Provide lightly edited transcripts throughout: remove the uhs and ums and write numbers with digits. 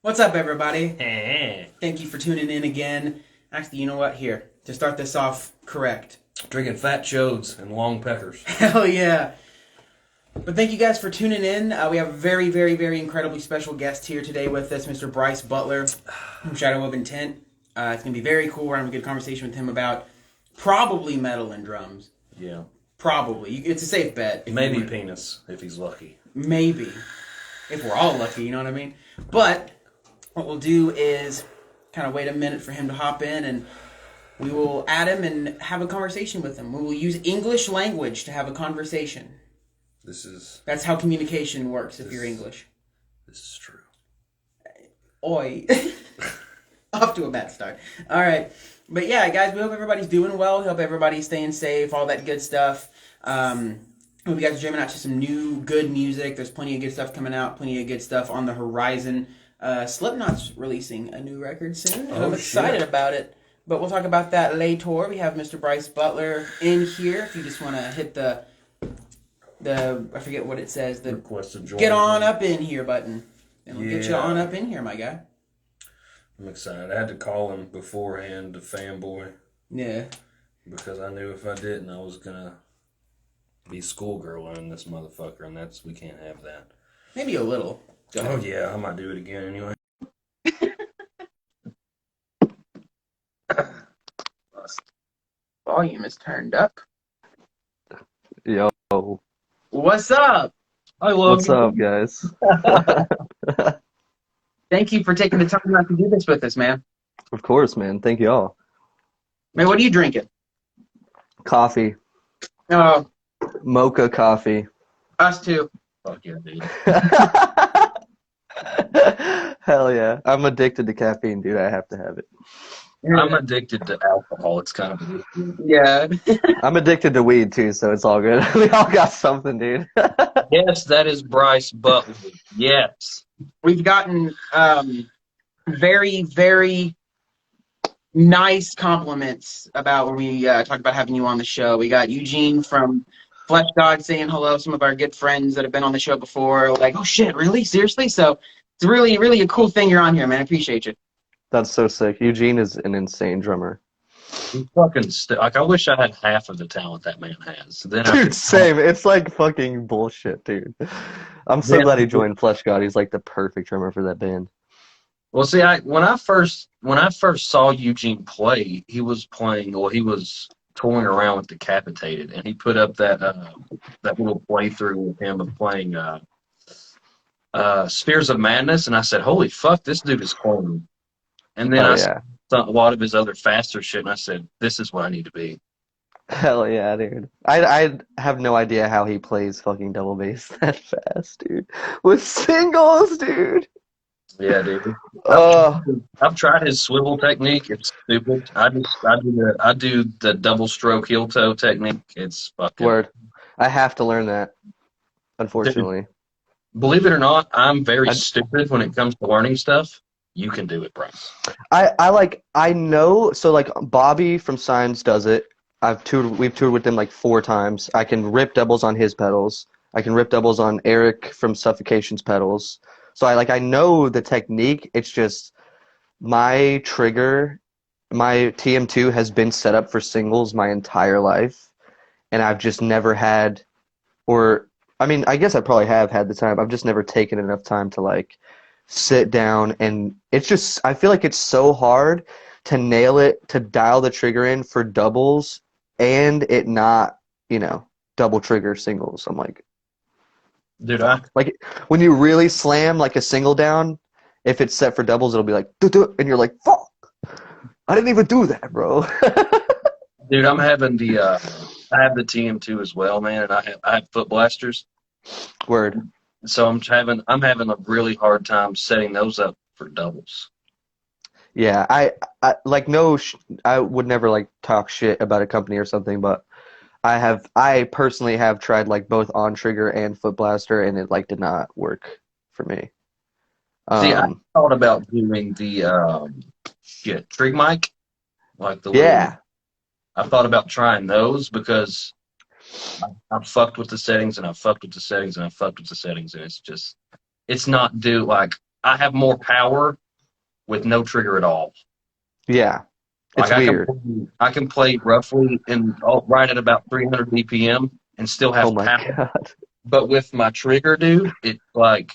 What's up, everybody? Eh. Thank you for tuning in again. Actually, you know what? Here, to start this off correct. Drinking fat chodes and long peckers. Hell yeah. But thank you guys for tuning in. We have a very, very, very incredibly special guest here today with us, Mr. Bryce Butler from Shadow of Intent. It's going to be very cool. We're having a good conversation with him about probably metal and drums. Yeah. Probably. It's a safe bet. Maybe penis, if he's lucky. Maybe. If we're all lucky, you know what I mean? But what we'll do is kind of wait a minute for him to hop in, and we will add him and have a conversation with him. We will use English language to have a conversation. That's how communication works if you're English. This is true. Oi. Off to a bad start. All right. But yeah, guys, we hope everybody's doing well. We hope everybody's staying safe, all that good stuff. Hope you guys are jamming out to some new good music. There's plenty of good stuff coming out, plenty of good stuff on the horizon. Slipknot's releasing a new record soon, and I'm excited about it. But we'll talk about that later. We have Mr. Bryce Butler in here. If you just want to hit the I forget what it says, the request to join. Get on up in here button. And we'll get you on up in here, my guy. I'm excited. I had to call him beforehand to fanboy. Yeah. Because I knew if I didn't, I was going to be schoolgirl in this motherfucker, and we can't have that. Maybe a little. Oh, yeah, I might do it again anyway. Volume is turned up. Yo. What's up? What's up, guys? Thank you for taking the time out to do this with us, man. Of course, man. Thank you all. Man, what are you drinking? Coffee. Oh, Mocha coffee. us too. Fuck yeah, dude. Hell yeah. I'm addicted to caffeine, dude. I have to have it. I'm addicted to alcohol. It's kind of... Yeah. I'm addicted to weed, too, so it's all good. We all got something, dude. Yes, that is Bryce Butler. Yes. We've gotten very, very nice compliments about when we talked about having you on the show. We got Eugene from Flesh God saying hello. Some of our good friends that have been on the show before were like, oh shit, really? Seriously? So it's really, really a cool thing you're on here, man. I appreciate you. That's so sick. Eugene is an insane drummer. He fucking I wish I had half of the talent that man has. Then Dude, same. It's like fucking bullshit, dude. I'm so glad he joined Flesh God. He's like the perfect drummer for that band. Well, see, when I first saw Eugene play, he was touring around with Decapitated, and he put up that little playthrough with him of playing Spheres of Madness, and I said, "Holy fuck, this dude is clone." And then saw a lot of his other faster shit, and I said, "This is what I need to be." Hell yeah, dude. I have no idea how he plays fucking double bass that fast, dude. With singles, dude. Yeah, dude. Oh, I've tried his swivel technique. It's stupid. I do the double stroke heel toe technique. It's fucking word. I have to learn that, unfortunately. Dude, believe it or not, I'm very stupid when it comes to learning stuff. You can do it, Bryce. I know, so like Bobby from Signs does it. We've toured with him like 4 times. I can rip doubles on his pedals. I can rip doubles on Eric from Suffocation's pedals. So I know the technique. It's just my trigger, my TM2 has been set up for singles my entire life, and I've just never had, I guess I probably have had the time. I've just never taken enough time to like sit down, and it's just, I feel like it's so hard to nail it, to dial the trigger in for doubles and it not, double trigger singles. I'm like, dude, like when you really slam like a single down, if it's set for doubles, it'll be like, doo-doo, and you're like, fuck, I didn't even do that, bro. Dude, I have the TM2 as well, man, and I have foot blasters. Word. So I'm having a really hard time setting those up for doubles. Yeah, I would never like talk shit about a company or something, but I personally have tried like both on trigger and foot blaster, and it like did not work for me. See, I thought about doing the trig mic, like the I thought about trying those because I've fucked with the settings and I've fucked with the settings and I've fucked with the settings, and it's just it's not due like I have more power with no trigger at all. Yeah, it's Like weird. I can play roughly and right at about 300 BPM and still Oh have my power. god. But with my trigger, dude, it like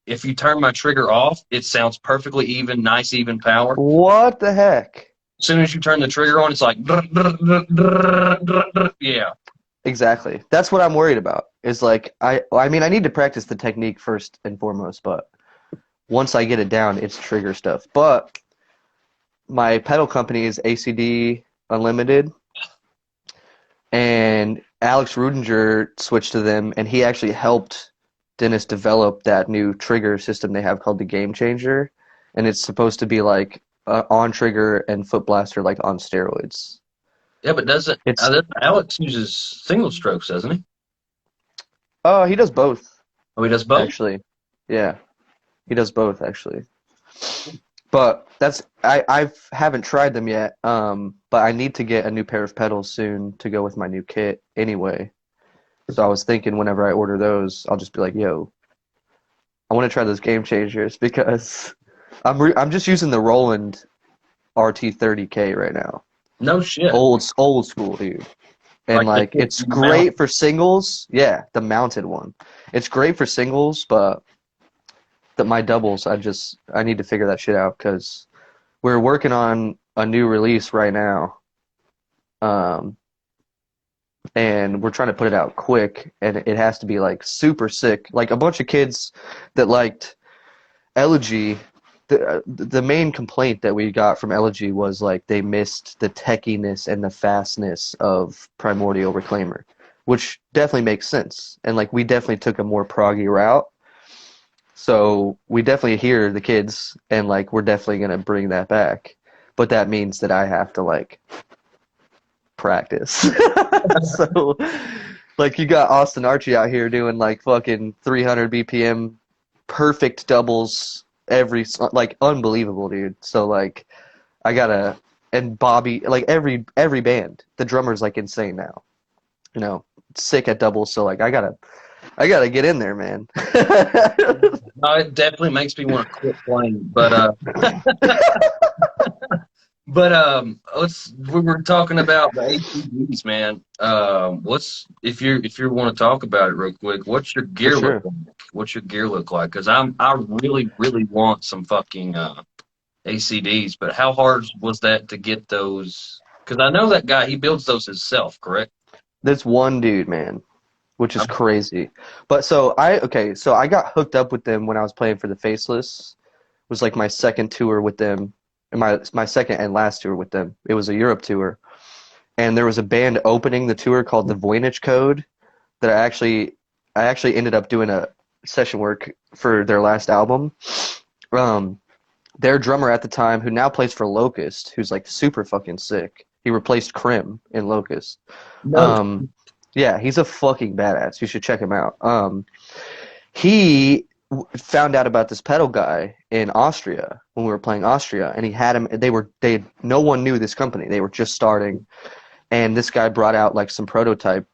if you turn my trigger off, it sounds perfectly even, nice even power. What the heck? As soon as you turn the trigger on, it's like yeah. Exactly. That's what I'm worried about. Is like I mean I need to practice the technique first and foremost, but once I get it down, it's trigger stuff. But my pedal company is ACD Unlimited, and Alex Rudinger switched to them, and he actually helped Dennis develop that new trigger system they have called the Game Changer, and it's supposed to be like on trigger and foot blaster like on steroids. Yeah, but doesn't It's Alex uses single strokes, doesn't he? he does both Oh, he does both. actually. Yeah, he does both actually. But that's I haven't tried them yet. But I need to get a new pair of pedals soon to go with my new kit anyway. So I was thinking whenever I order those, I'll just be like, "Yo, I want to try those Game Changers because I'm just using the Roland RT30K right now. No shit. Old school, dude. And Like the like it's mount. great for singles. Yeah, the mounted one. It's great for singles, but my doubles, I need to figure that shit out because we're working on a new release right now. Um, and we're trying to put it out quick, and it has to be like super sick. Like a bunch of kids that liked Elegy, the main complaint that we got from Elegy was like they missed the techiness and the fastness of Primordial Reclaimer, which definitely makes sense. And like we definitely took a more proggy route. So we definitely hear the kids, and like we're definitely gonna bring that back. But that means that I have to like practice. So like you got Austin Archie out here doing like fucking 300 BPM perfect doubles like unbelievable, dude. So like I gotta and Bobby like every band, the drummer's like insane now. You know, sick at doubles. So like I gotta get in there, man. No, it definitely makes me want to quit playing. We were talking about the ATVs, man. What's if you want to talk about it real quick? What's your For gear look sure. like? What's your gear look like? Because I really want some fucking ACDs, but how hard was that to get those? Because I know that guy he builds those himself, correct? This one dude, man, which is I'm- crazy. But so I got hooked up with them when I was playing for the Faceless. It was like my second tour with them, and my second and last tour with them. It was a Europe tour, and there was a band opening the tour called the Voynich Code that I actually ended up doing a session work for their last album. Um, their drummer at the time, who now plays for Locust, who's like super fucking sick. He replaced Krim in Locust. No. Um, yeah, he's a fucking badass. You should check him out. He found out about this pedal guy in Austria when we were playing Austria, and he had him. No one knew this company. They were just starting, and this guy brought out like some prototype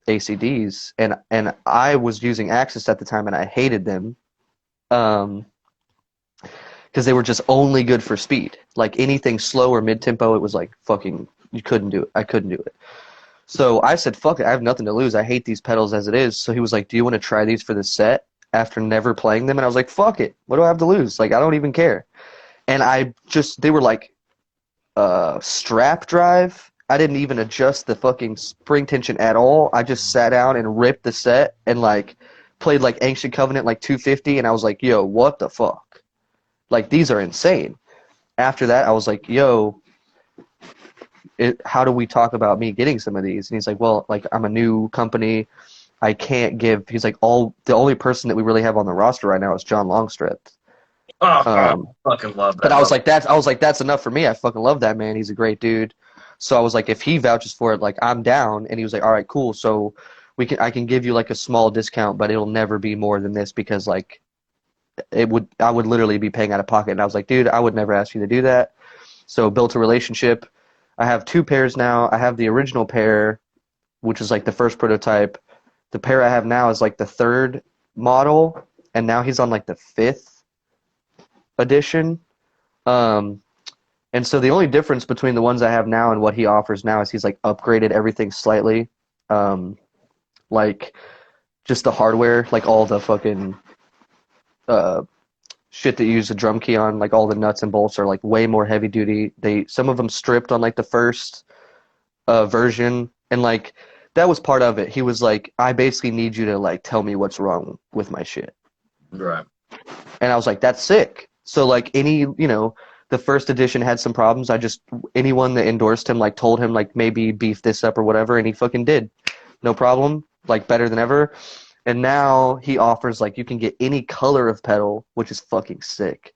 ACDs, and I was using Axis at the time, and I hated them. Because they were just only good for speed. Like anything slow or mid-tempo, it was like fucking, you couldn't do it. I couldn't do it. So I said, fuck it, I have nothing to lose. I hate these pedals as it is. So he was like, do you want to try these for the set after never playing them? And I was like, fuck it. What do I have to lose? Like, I don't even care. And they were like strap drive. I didn't even adjust the fucking spring tension at all. I just sat down and ripped the set and like played like Ancient Covenant like 250, and I was like, yo, what the fuck? Like, these are insane. After that, I was like, yo, how do we talk about me getting some of these? And he's like, well, like, I'm a new company. I can't give. He's like, the only person that we really have on the roster right now is John Longstreth. Oh, I Um, fucking love that. but I was like, that's enough for me. I fucking love that man. He's a great dude. So I was like, if he vouches for it, like, I'm down. And he was like, all right, cool. So I can give you like a small discount, but it'll never be more than this because like I would literally be paying out of pocket. And I was like, dude, I would never ask you to do that. So built a relationship. I have two pairs now. I have the original pair, which is like the first prototype. The pair I have now is like the third model, and now he's on like the 5th edition. And so the only difference between the ones I have now and what he offers now is he's like upgraded everything slightly. Like just the hardware, like all the fucking shit that you use a drum key on, like all the nuts and bolts are like way more heavy duty. Some of them stripped on like the first version, and like that was part of it. He was like, I basically need you to like tell me what's wrong with my shit. Right. And I was like, that's sick. So like the first edition had some problems. Anyone that endorsed him like told him like maybe beef this up or whatever, and he fucking did. No problem, like better than ever. And now he offers like you can get any color of pedal, which is fucking sick.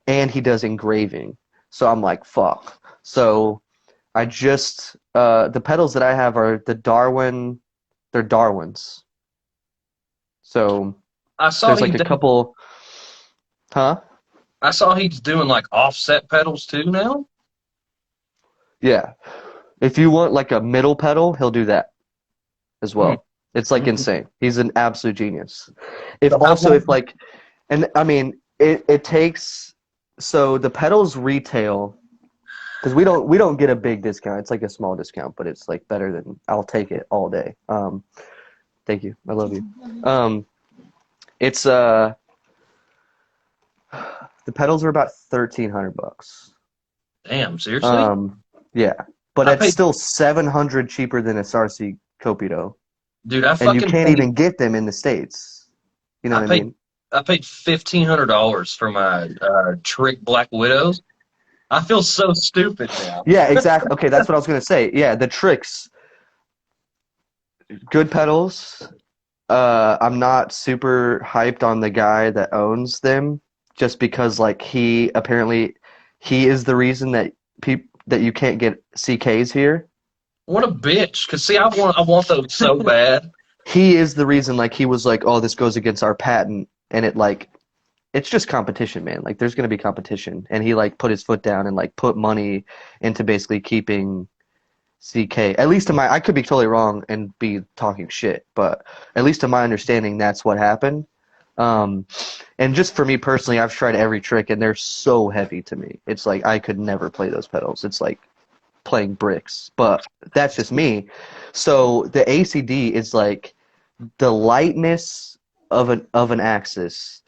And he does engraving. So I'm like, fuck. So I just the pedals that I have are the Darwin. They're Darwins. So I saw there's like a couple. Huh? I saw he's doing like offset pedals too now. Yeah. If you want like a middle pedal, he'll do that as well. It's like insane. He's an absolute genius. It takes, so the pedals retail, because we don't get a big discount. It's like a small discount, but it's like better than, I'll take it all day. Thank you. I love you. It's the pedals are about $1,300. Damn, seriously? Yeah, but it's still $700 cheaper than a Sarsi Copito. Dude, and you can't even get them in the States. You know what I mean? I paid $1,500 for my Trick Black Widows. I feel so stupid now. Yeah, exactly. Okay, that's what I was gonna say. Yeah, the Tricks, good pedals. I'm not super hyped on the guy that owns them, just because like he is the reason that that you can't get CKs here. What a bitch! Cause see, I want those so bad. He is the reason. Like he was like, oh, this goes against our patent, and it's just competition, man. Like there's gonna be competition, and he like put his foot down and like put money into basically keeping CK. At least I could be totally wrong and be talking shit, but at least to my understanding, that's what happened. And just for me personally, I've tried every trick, and they're so heavy to me. It's like I could never play those pedals. It's like playing bricks, but that's just me. So the ACD is like the lightness of an Axis,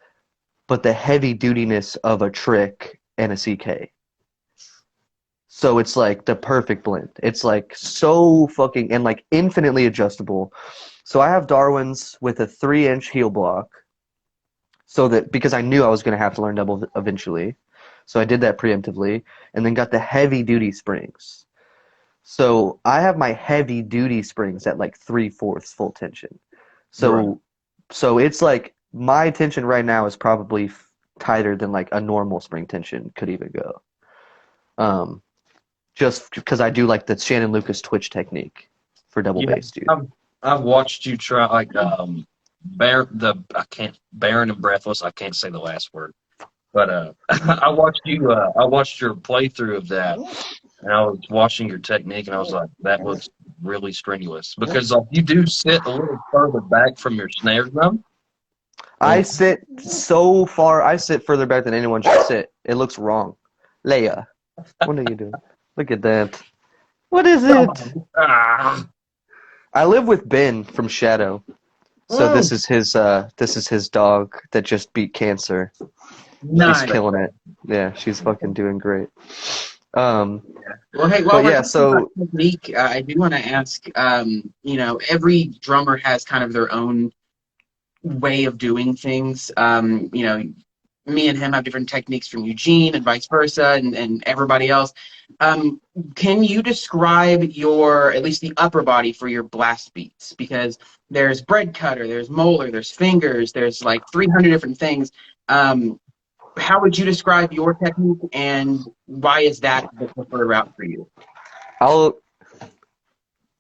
but the heavy dutiness of a Trick and a CK. So it's like the perfect blend. It's like so fucking, and like infinitely adjustable. So I have Darwin's with a 3-inch heel block, so that because I knew I was going to have to learn double eventually. So I did that preemptively, and then got the heavy duty springs. So I have my heavy duty springs at like 3/4 full tension. So Right. So it's like my tension right now is probably tighter than like a normal spring tension could even go. Just because I do like the Shannon Lucas twitch technique for double bass, dude. I've watched you try like barren and breathless. I can't say the last word, but I watched your playthrough of that, and I was watching your technique, and I was like, that looks really strenuous because you do sit a little further back from your snare drum. I sit so far. I sit further back than anyone should sit. It looks wrong. Leia, what are you doing? Look at that. What is it? I live with Ben from Shadow. So this is his dog that just beat cancer. Nice. She's killing it. Yeah, she's fucking doing great. Well, hey, while But we're yeah, talking so about technique, I do want to ask, every drummer has kind of their own way of doing things. Me and him have different techniques from Eugene and vice versa, and everybody else. Can you describe at least the upper body for your blast beats? Because there's bread cutter, there's molar, there's fingers, there's like 300 different things. How would you describe your technique, and why is that the preferred route for you?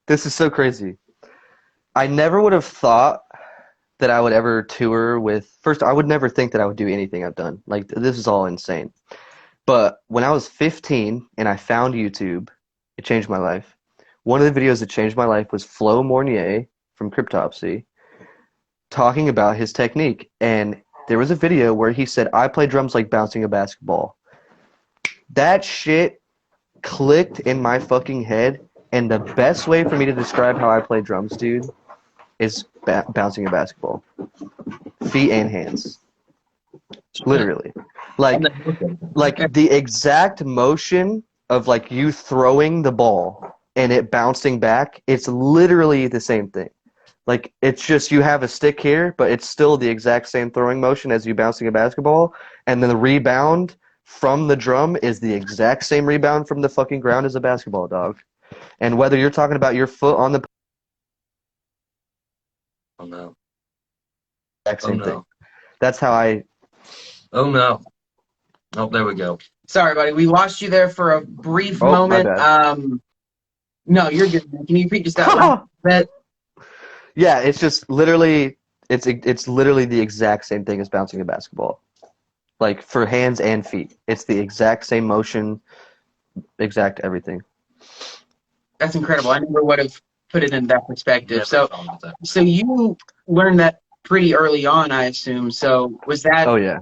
This is so crazy. I never would have thought that I would ever tour with. First, I would never think that I would do anything I've done. Like, this is all insane. But when I was 15 and I found YouTube, it changed my life. One of the videos that changed my life was Flo Mornier from Cryptopsy talking about his technique. And there was a video where he said, I play drums like bouncing a basketball. That shit clicked in my fucking head, and the best way for me to describe how I play drums, dude, is bouncing a basketball. Feet and hands. Literally. Like the exact motion of like you throwing the ball and it bouncing back, it's literally the same thing. Like, it's just you have a stick here, but it's still the exact same throwing motion as you bouncing a basketball, and then the rebound from the drum is the exact same rebound from the fucking ground as a basketball, dog. And whether you're talking about your foot on the Oh no. exact Oh same no. thing. That's how I... Oh no. Oh, there we go. Sorry, buddy. We lost you there for a brief Oh, my moment. bad. No, you're good. Can you repeat just that last bit? Yeah, it's just literally it's literally the exact same thing as bouncing a basketball. Like, for hands and feet. It's the exact same motion, exact everything. That's incredible. I never would have put it in that perspective. Never So thought of that. so you learned that pretty early on, I assume. So was that Oh yeah.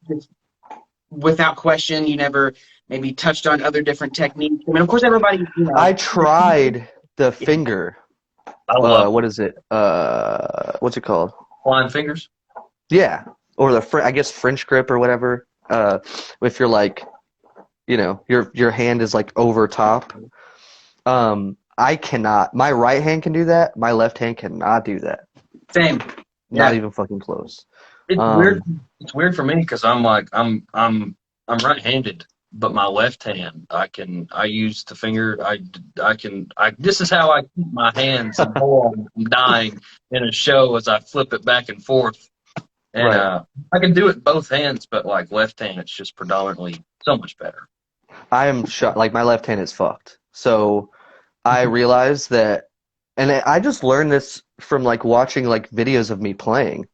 just without question? You never maybe touched on other different techniques? I mean, of course, everybody, you know. I tried the finger. I love What is it? What's it called? flying fingers. Yeah, or I guess French grip or whatever. If you're like, you know, your hand is like over top. I cannot. My right hand can do that. My left hand cannot do that. Same. Not Yeah. even fucking close. It's weird. It's weird for me because I'm right-handed, but my left hand I use the finger. This is how I keep my hands and I'm dying in a show as I flip it back and forth. And Right. I can do it both hands, but like left hand, it's just predominantly so much better. I am shocked. Like, my left hand is fucked. So I realized that, and I just learned this from like watching like videos of me playing.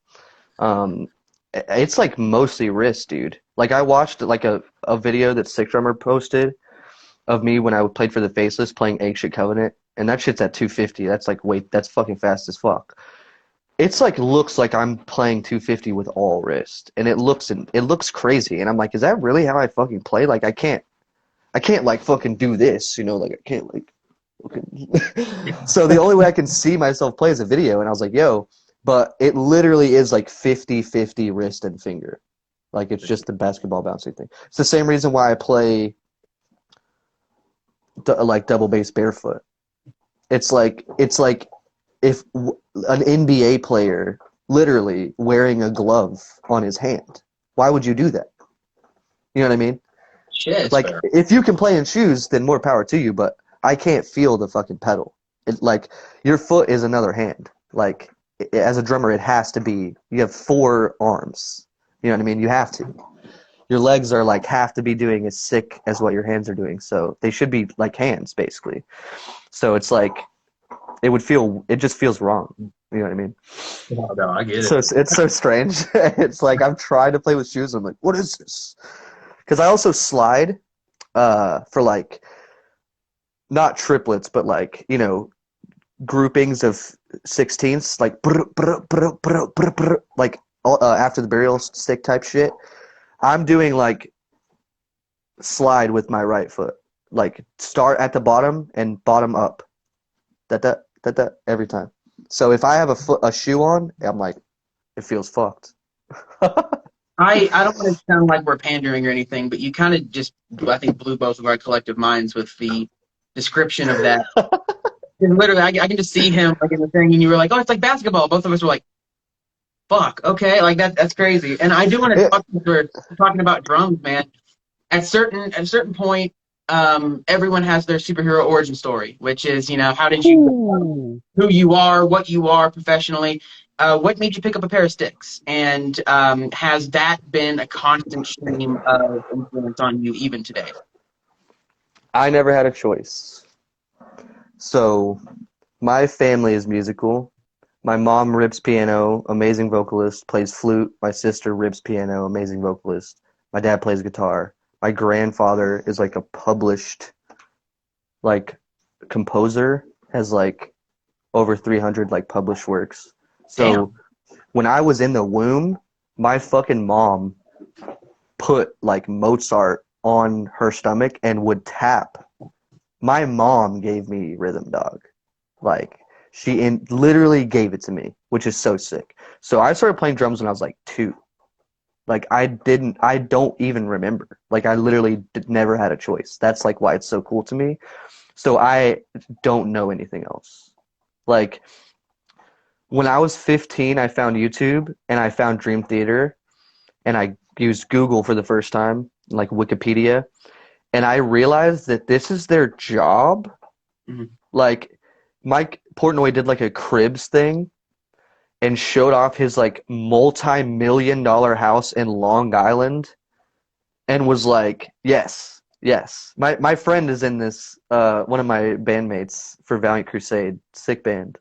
It's like mostly wrist, dude. Like, I watched like a video that Sick Drummer posted of me when I played for the Faceless playing Egg Shit Covenant, and that shit's at 250. That's like that's fucking fast as fuck. It's like looks like I'm playing 250 with all wrist, and it looks crazy. And I'm like, is that really how I fucking play? Like, I can't like fucking do this, you know? Like, I can't like fucking. So the only way I can see myself play is a video, and I was like, yo. But it literally is like 50-50 wrist and finger. Like, it's just the basketball bouncing thing. It's the same reason why I play like double bass barefoot. It's like if an NBA player literally wearing a glove on his hand. Why would you do that? You know what I mean? Shit. Like, if you can play in shoes, then more power to you, but I can't feel the fucking pedal. Like, your foot is another hand. Like, as a drummer, it has to be, you have 4 arms. You know what I mean? You have to. Your legs are like have to be doing as sick as what your hands are doing. So they should be like hands, basically. So it's like, it just feels wrong. You know what I mean? No, I get it. So it's so strange. It's like, I'm trying to play with shoes. I'm like, what is this? Because I also slide for like, not triplets, but like, you know, groupings of 16ths, like like after the burial stick type shit. I'm doing like slide with my right foot, like start at the bottom and bottom up, that every time. So if I have a shoe on, I'm like, it feels fucked. I don't want to sound like we're pandering or anything, but you kind of just, I think, blew both of our collective minds with the description of that. And literally, I can just see him like in the thing, and you were like, "Oh, it's like basketball." Both of us were like, "Fuck, okay, like that's crazy." And I do want to talk. We're talking about drums, man. At a certain point, everyone has their superhero origin story, which is, you know, how did you, who you are, what you are professionally, what made you pick up a pair of sticks, and has that been a constant stream of influence on you even today? I never had a choice. So my family is musical. My mom rips piano, amazing vocalist, plays flute. My sister rips piano, amazing vocalist. My dad plays guitar. My grandfather is like a published like composer, has like over 300 like published works. So when I was in the womb, my fucking mom put like Mozart on her stomach and would tap. My mom gave me rhythm, dog. Like literally gave it to me, which is so sick. So I started playing drums when I was like 2. Like I don't even remember. Like I literally never had a choice. That's like why it's so cool to me. So I don't know anything else. Like when I was 15, I found YouTube and I found Dream Theater and I used Google for the first time, like Wikipedia, and I realized that this is their job. Mm-hmm. Like Mike Portnoy did like a Cribs thing and showed off his like multi-million-dollar house in Long Island and was like, yes. My friend is in this, one of my bandmates for Valiant Crusade, sick band.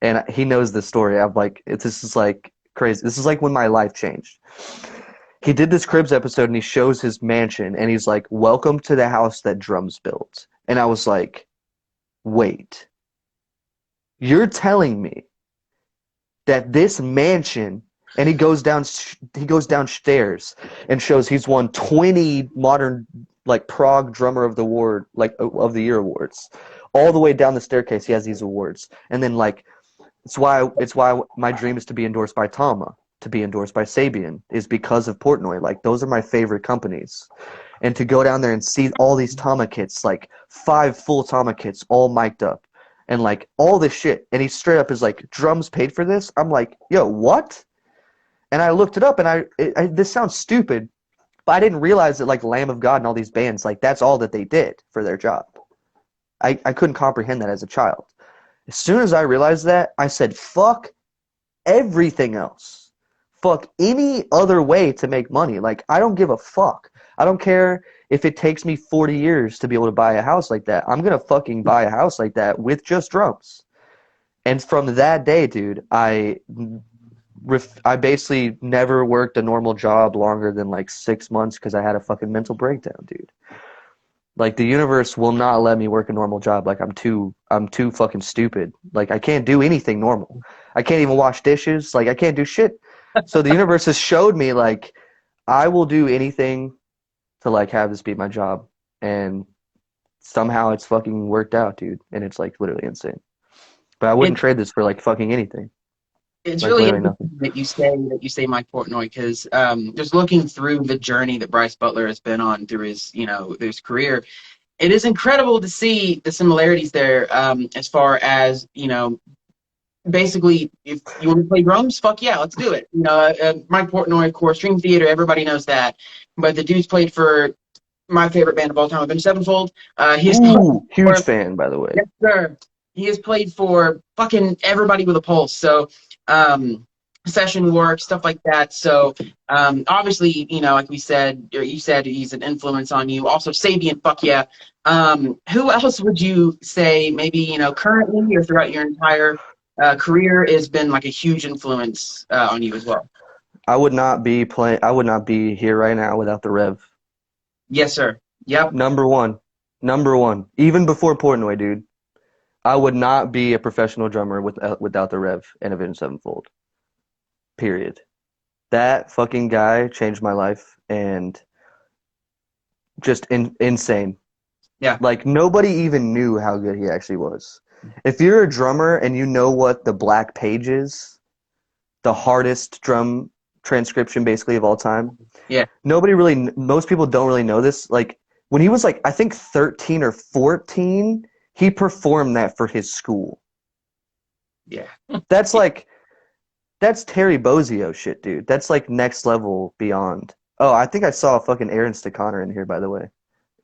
And he knows this story. I'm like, this is like crazy. This is like when my life changed. He did this Cribs episode and he shows his mansion and he's like, welcome to the house that Drums built. And I was like, wait, you're telling me that this mansion, and he goes downstairs and shows he's won 20 modern like Prague Drummer of the Year awards. All the way down the staircase he has these awards. And then like it's why my dream is to be endorsed by Tama, to be endorsed by Sabian, is because of Portnoy. Like those are my favorite companies. And to go down there and see all these Tama kits, like 5 full Tama kits all mic'd up and like all this shit. And he straight up is like, drums paid for this? I'm like, yo, what? And I looked it up and this sounds stupid, but I didn't realize that like Lamb of God and all these bands, like that's all that they did for their job. I couldn't comprehend that as a child. As soon as I realized that, I said, fuck everything else. Fuck any other way to make money. Like, I don't give a fuck. I don't care if it takes me 40 years to be able to buy a house like that. I'm going to fucking buy a house like that with just drums. And from that day, dude, I basically never worked a normal job longer than like 6 months because I had a fucking mental breakdown, dude. Like the universe will not let me work a normal job. Like I'm too fucking stupid. Like I can't do anything normal. I can't even wash dishes. Like I can't do shit. So the universe has showed me like I will do anything to like have this be my job, and somehow it's fucking worked out, dude. And it's like literally insane. But I wouldn't trade this for like fucking anything. It's like, really nothing. interesting that you say Mike Portnoy, because just looking through the journey that Bryce Butler has been on through his career, it is incredible to see the similarities there. As far as basically, if you want to play drums, fuck yeah, let's do it. Mike Portnoy, of course, Dream Theater, everybody knows that. But the dude's played for my favorite band of all time, Avenged Sevenfold. Huge fan, by the way. Yes, sir. He has played for fucking everybody with a pulse. So, session work, stuff like that. So, obviously, like we said, or you said, he's an influence on you. Also, Sabian, fuck yeah. Who else would you say maybe, currently or throughout your entire career has been like a huge influence on you as well? I would not be here right now without the Rev. Yes, sir. Yep. Number one. Even before Portnoy, dude. I would not be a professional drummer without the Rev and Avenged Sevenfold. Period. That fucking guy changed my life, and just insane. Yeah. Like, nobody even knew how good he actually was. If you're a drummer and you know what the Black Page is, the hardest drum transcription basically of all time. Yeah. Most people don't really know this. Like, when he was like, I think 13 or 14, he performed that for his school. Yeah. That's Terry Bozzio shit, dude. That's like next level beyond. Oh, I think I saw fucking Aaron Stakhanner in here, by the way.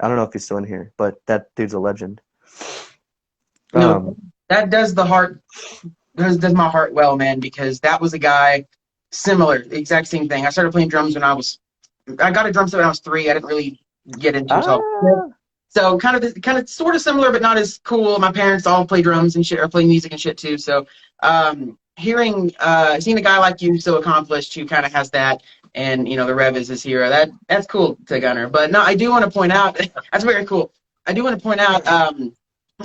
I don't know if he's still in here, but that dude's a legend. No, that does my heart well, man, because that was a guy similar, exact same thing. I started playing drums I got a drum set when I was 3. I didn't really get into it. So kind of sort of similar, but not as cool. My parents all play drums and shit, or play music and shit too. So seeing a guy like you so accomplished who kind of has that, and the Rev is his hero, that's cool to Gunner. But no, I do want to point out that's very cool. I do want to point out,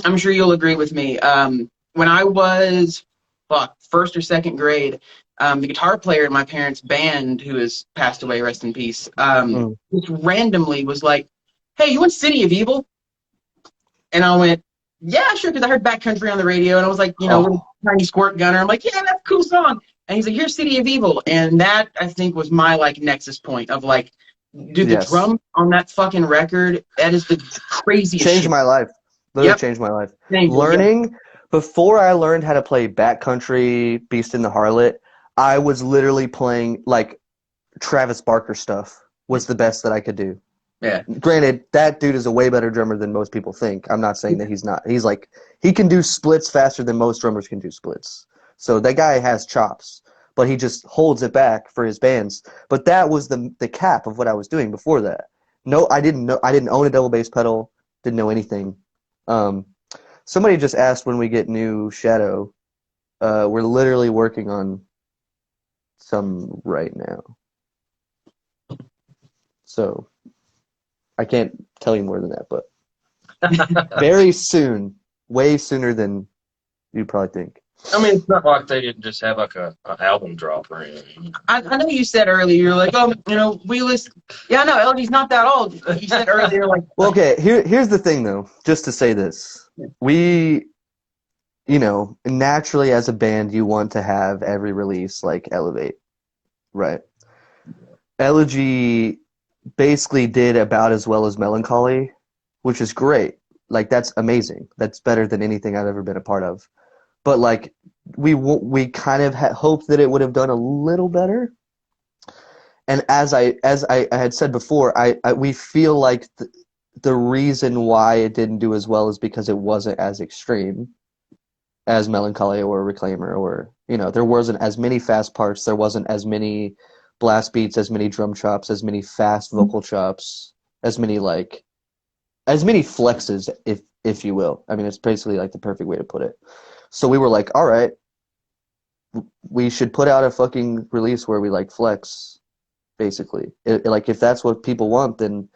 I'm sure you'll agree with me. When I was first or second grade, the guitar player in my parents' band, who has passed away, rest in peace, Mm. just randomly was like, "Hey, you want City of Evil?" And I went, "Yeah, sure," because I heard Backcountry on the radio, and I was like, little tiny squirt gunner. I'm like, "Yeah, that's a cool song." And he's like, "Here's City of Evil," and that I think was my like nexus point of like, dude, the Yes. drum on that fucking record, that is the craziest Changed shit. my life. Literally Yep. changed my life. Thank you. Learning before I learned how to play Backcountry, Beast in the Harlot, I was literally playing like Travis Barker stuff was the best that I could do. Yeah. Granted, that dude is a way better drummer than most people think. I'm not saying that he's not. He's like, he can do splits faster than most drummers can do splits. So that guy has chops, but he just holds it back for his bands. But that was the cap of what I was doing before that. No, I didn't own a double bass pedal, didn't know anything. Somebody just asked when we get new Shadow. We're literally working on some right now. So I can't tell you more than that, but very soon, way sooner than you probably think. I mean, it's not like they didn't just have like an album drop or anything. I know you said earlier, you're like, "Oh, we listen." Yeah, no, LG's not that old. You said earlier, like, Well, okay, here's the thing, though, just to say this. We, naturally as a band, you want to have every release, like, elevate, right? Elegy basically did about as well as Melancholy, which is great. Like, that's amazing. That's better than anything I've ever been a part of. But, like, we kind of hoped that it would have done a little better. And as I had said before, we feel like the reason why it didn't do as well is because it wasn't as extreme as Melancholy or Reclaimer, or there wasn't as many fast parts, there wasn't as many blast beats, as many drum chops, as many fast vocal chops, as many flexes, if you will. I mean, it's basically like the perfect way to put it. So we were like, all right, we should put out a fucking release where we like flex. Basically, like if that's what people want, then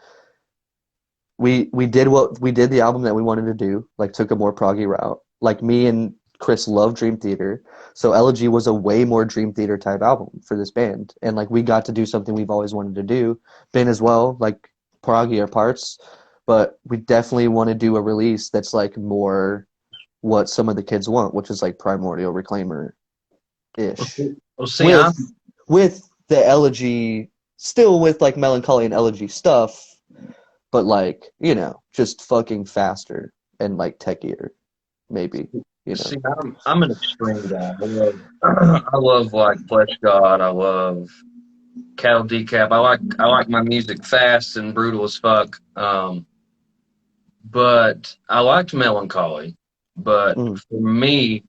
we did the album that we wanted to do. Like took a more proggy route. Like me and Chris love Dream Theater, so Elegy was a way more Dream Theater type album for this band, and like we got to do something we've always wanted to do. Ben as well, like proggier parts, but we definitely want to do a release that's like more what some of the kids want, which is like Primordial Reclaimer ish. Well, see, with the Elegy, still with like Melancholy and Elegy stuff, but like, just fucking faster and like techier, maybe. See, I'm an extreme guy. I love like Flesh God. I love Cattle Decap. I like my music fast and brutal as fuck. But I liked Melancholy. But for me,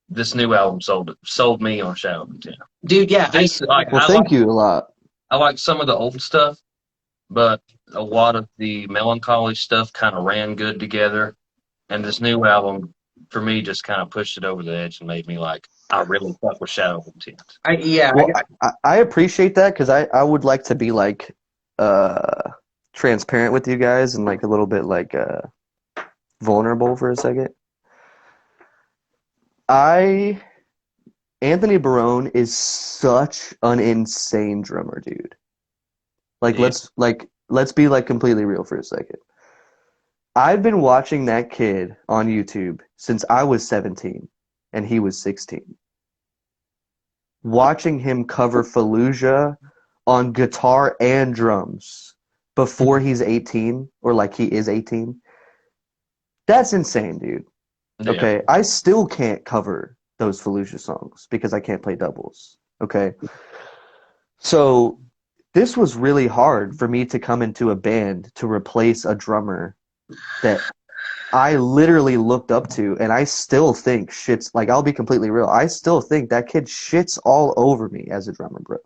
this new album sold me on Shadow of the Town. dude, yeah. Thank you a lot. I like some of the old stuff, but a lot of the Melancholy stuff kind of ran good together. And this new album, for me, just kind of pushed it over the edge and made me like, I really fuck with Shadow of the Town. I appreciate that because I would like to be like transparent with you guys and like a little bit like vulnerable for a second. Anthony Barone is such an insane drummer, dude. Like Yeah. let's be like completely real for a second. I've been watching that kid on YouTube since I was 17 and he was 16. Watching him cover Fallujah on guitar and drums before he's 18, or like he is 18. That's insane, dude. Yeah. Okay, I still can't cover those Fallujah songs because I can't play doubles. Okay, so this was really hard for me to come into a band to replace a drummer that I literally looked up to, and I still think shit's like, I'll be completely real, I still think that kid shits all over me as a drummer, bro.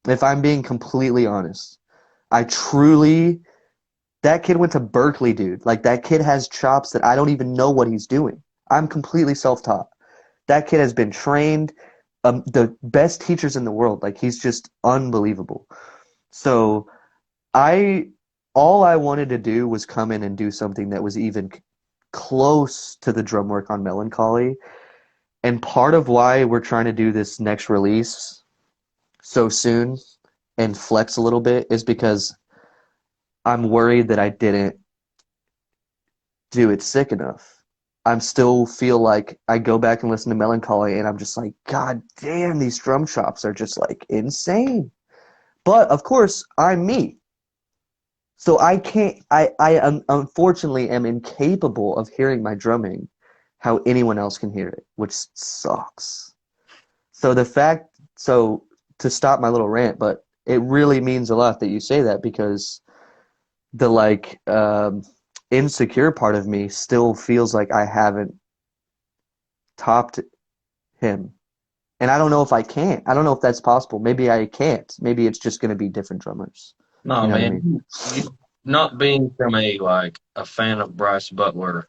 If I'm being completely honest, that kid went to Berkeley, dude. Like, that kid has chops that I don't even know what he's doing. I'm completely self-taught. That kid has been trained, the best teachers in the world. Like, he's just unbelievable. So all I wanted to do was come in and do something that was even close to the drum work on Melancholy. And part of why we're trying to do this next release so soon and flex a little bit is because I'm worried that I didn't do it sick enough. I still feel like I go back and listen to Melancholy and I'm just like, God damn, these drum chops are just like insane. But of course, I'm me. So I can't, unfortunately am incapable of hearing my drumming how anyone else can hear it, which sucks. So to stop my little rant, but it really means a lot that you say that because the insecure part of me still feels like I haven't topped him. And I don't know if I can't. I don't know if that's possible. Maybe I can't. Maybe it's just going to be different drummers. No, You know what I man. mean? You, not being from a fan of Bryce Butler,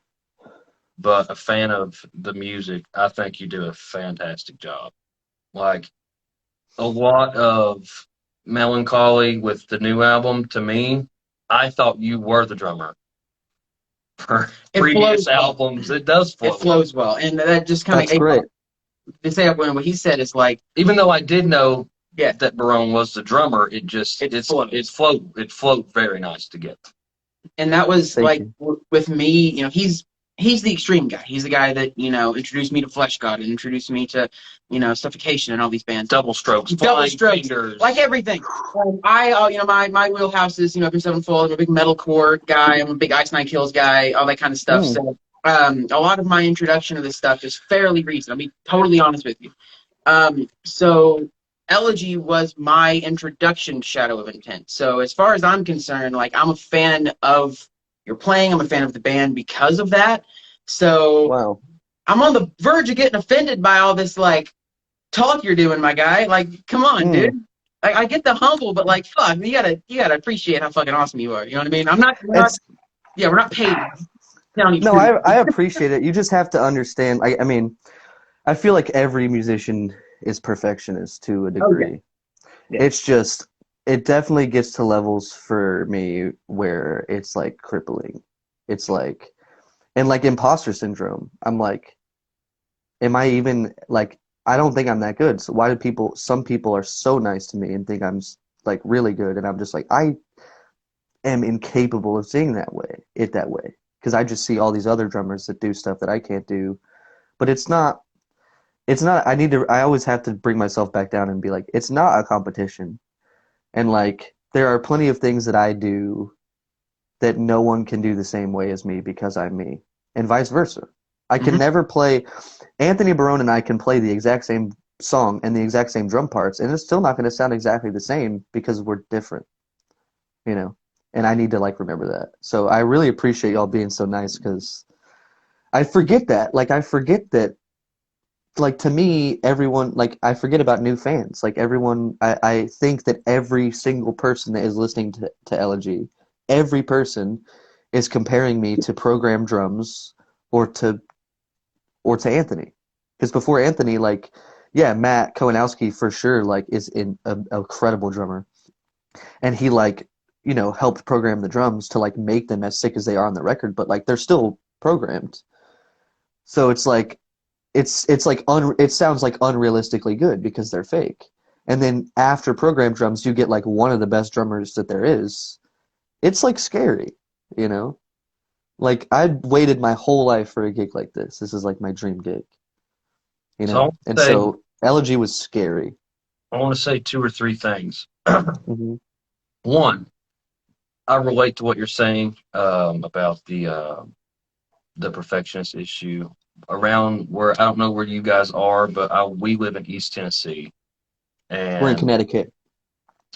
but a fan of the music, I think you do a fantastic job. Like a lot of Melancholy with the new album, to me, I thought you were the drummer. For It previous flows well. albums, it does flow. It flows well, and that just kind That's of great. to say up what he said is like, Even though I did know yeah, that Barone was the drummer, it flowed very nice together. and that was Thank like you. with me, he's the extreme guy. He's the guy that introduced me to Flesh God and introduced me to Suffocation and all these bands. Double strokes, Double flying strokes, fingers. like everything. My wheelhouse is Avenged Sevenfold. I'm a big metalcore guy. I'm a big Ice Nine Kills guy. All that kind of stuff. So a lot of my introduction to this stuff is fairly recent. I'll be totally honest with you. So Elegy was my introduction to Shadow of Intent. So as far as I'm concerned, like I'm a fan of your playing. I'm a fan of the band because of that. So Wow. I'm on the verge of getting offended by all this like talk you're doing, my guy. Like, come on, dude. I get the humble, but like, fuck, you gotta appreciate how fucking awesome you are. You know what I mean? We're not paid. Telling you No, truth. I appreciate it. You just have to understand. I mean, I feel like every musician is perfectionist to a degree. Yeah. It's just, it definitely gets to levels for me where it's like crippling. It's like, and like imposter syndrome. I'm like, am I even like, I don't think I'm that good. So why do some people are so nice to me and think I'm like really good. And I'm just like, I am incapable of seeing that way. Because I just see all these other drummers that do stuff that I can't do. But it's not, I always have to bring myself back down and be like, it's not a competition. And like, there are plenty of things that I do that no one can do the same way as me because I'm me, and vice versa. I can never play, Anthony Barone and I can play the exact same song and the exact same drum parts, and it's still not going to sound exactly the same because we're different, and I need to like remember that. So I really appreciate y'all being so nice because I forget that. Like, I forget that, like, to me, everyone, like, I forget about new fans. Like, everyone, I think that every single person that is listening to Elegy, every person is comparing me to program drums or to Anthony. Because before Anthony, like, yeah, Matt Kowanowski for sure, like, is an incredible drummer. And he, like, helped program the drums to, like, make them as sick as they are on the record, but, like, they're still programmed. So it's like, it sounds like unrealistically good because they're fake. And then after program drums, you get like one of the best drummers that there is. It's like scary, Like I waited my whole life for a gig like this. This is like my dream gig, So Elegy was scary. I want to say 2 or 3 things. Mm-hmm. One, I relate to what you're saying about the perfectionist issue. Around where I don't know where you guys are, but we live in East Tennessee, and We're in Connecticut.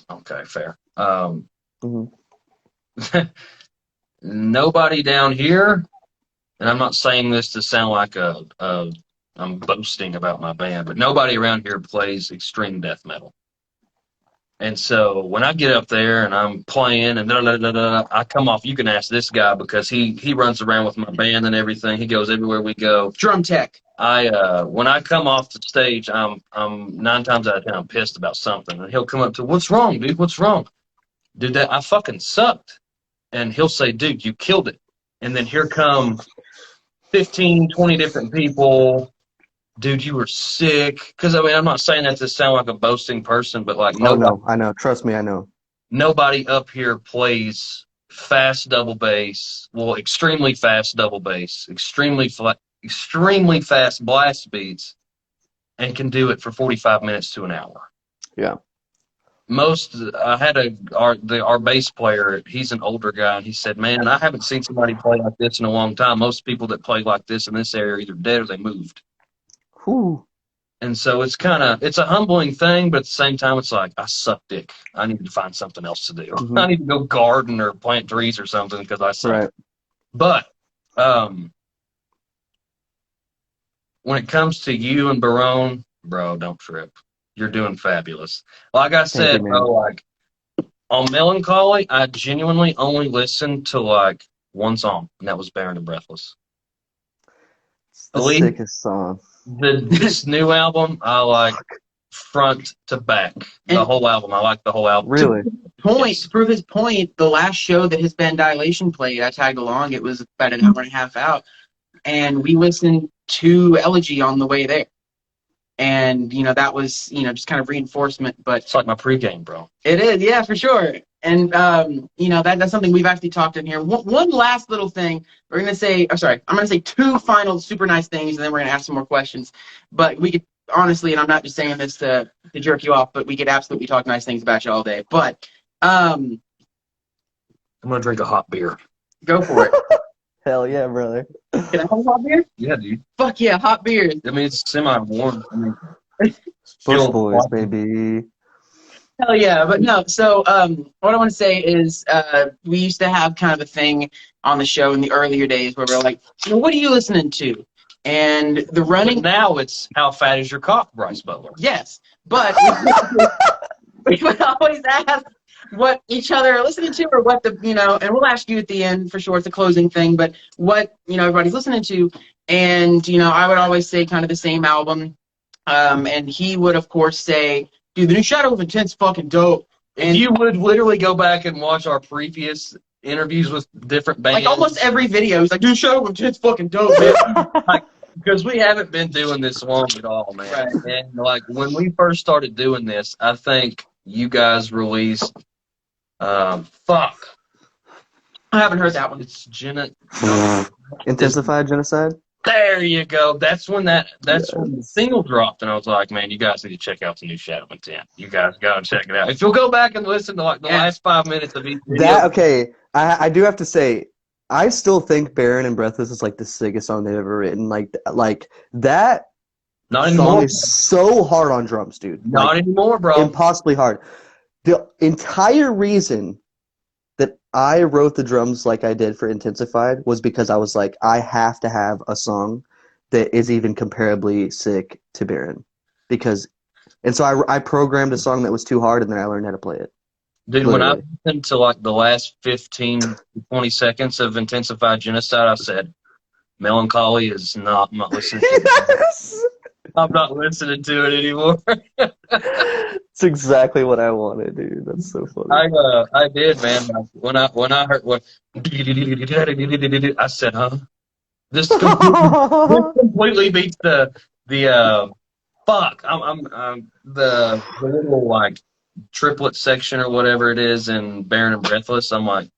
Okay, fair. Mm-hmm. Nobody down here, and I'm not saying this to sound like I'm boasting about my band, but nobody around here plays extreme death metal. And so when I get up there and I'm playing and I come off. You can ask this guy because he runs around with my band and everything. He goes everywhere we go. Drum tech. When I come off the stage, I'm 9 times out of 10 I'm pissed about something, and he'll come up to, "What's wrong, dude? What's wrong, dude? That I fucking sucked." And he'll say, "Dude, you killed it." And then here come 15, 20 different people dude, you were sick. Because I mean, I'm not saying that to sound like a boasting person, but like Oh no, I know. Trust me, I know. nobody up here plays fast double bass. Well, extremely fast double bass, extremely fast blast beats, and can do it for 45 minutes to an hour. Yeah. I had our bass player. He's an older guy, and he said, "Man, I haven't seen somebody play like this in a long time. Most people that play like this in this area are either dead or they moved." Whew. And so it's a humbling thing, but at the same time, it's like, I suck dick. I need to find something else to do. Mhm. I need to go garden or plant trees or something because I suck. Right. But when it comes to you and Barone, bro, don't trip. You're doing fabulous. Like I said, you, man. bro, like on Melancholy, I genuinely only listened to like one song, and that was Barren and Breathless. It's the Elite, sickest song. this new album, I like front to back. The And- whole album. I like the whole album. Really? To prove his point, the last show that his band Dilation played, I tagged along. It was about an hour and a half out, and we listened to Elegy on the way there. And that was just kind of reinforcement. But It's like my pregame, bro. it is, yeah, for sure. And that's something we've actually talked in here. One last little thing we're gonna say. I'm gonna say two final super nice things, and then we're gonna ask some more questions. But we could honestly, and I'm not just saying this to jerk you off, but we could absolutely talk nice things about you all day. But I'm gonna drink a hot beer. go for it. Hell yeah, brother. Can I have a hot beer? Yeah, dude. Fuck yeah, hot beers. I mean, it's semi-warm. I mean, Bush still Boys, hot. baby. Hell yeah, but no. So what I want to say is we used to have kind of a thing on the show in the earlier days where we're like, what are you listening to? And the But running, now it's how fat is your cock, Bryce Butler? yes, but we would always ask what each other are listening to, or what and we'll ask you at the end for sure. It's a closing thing, but what everybody's listening to, and I would always say kind of the same album, and he would of course say, dude, the new Shadow of Intent's fucking dope. And you would literally go back and watch our previous interviews with different bands. Like almost every video, he's like, dude, Shadow of Intent's fucking dope, man. Because we haven't been doing this long at all, man. Right. And like when we first started doing this, I think you guys released fuck. I haven't heard that one. It's Intensified Genocide? There you go. That's when when the single dropped, and I was like, man, you guys need to check out the new Shadow Intent. You guys gotta check it out. If you'll go back and listen to like the last 5 minutes of each video. Okay, I do have to say, I still think Barren and Breathless is like the sickest song they've ever written. Like that Not song anymore. is so hard on drums, dude. Not Like, anymore, bro. impossibly hard. The entire reason that I wrote the drums like I did for Intensified was because I was like, I have to have a song that is even comparably sick to Barren. And so I programmed a song that was too hard, and then I learned how to play it. Dude, when I Literally. listened to like the last 15 to 20 seconds of Intensified Genocide, I said, Melancholy is not listening to it. Yes! I'm not listening to it anymore. It's exactly what I wanted, dude. That's so funny. I did, man. When I heard what I said, huh? This completely beats the fuck. I'm the little like triplet section or whatever it is in Barren and Breathless. I'm like,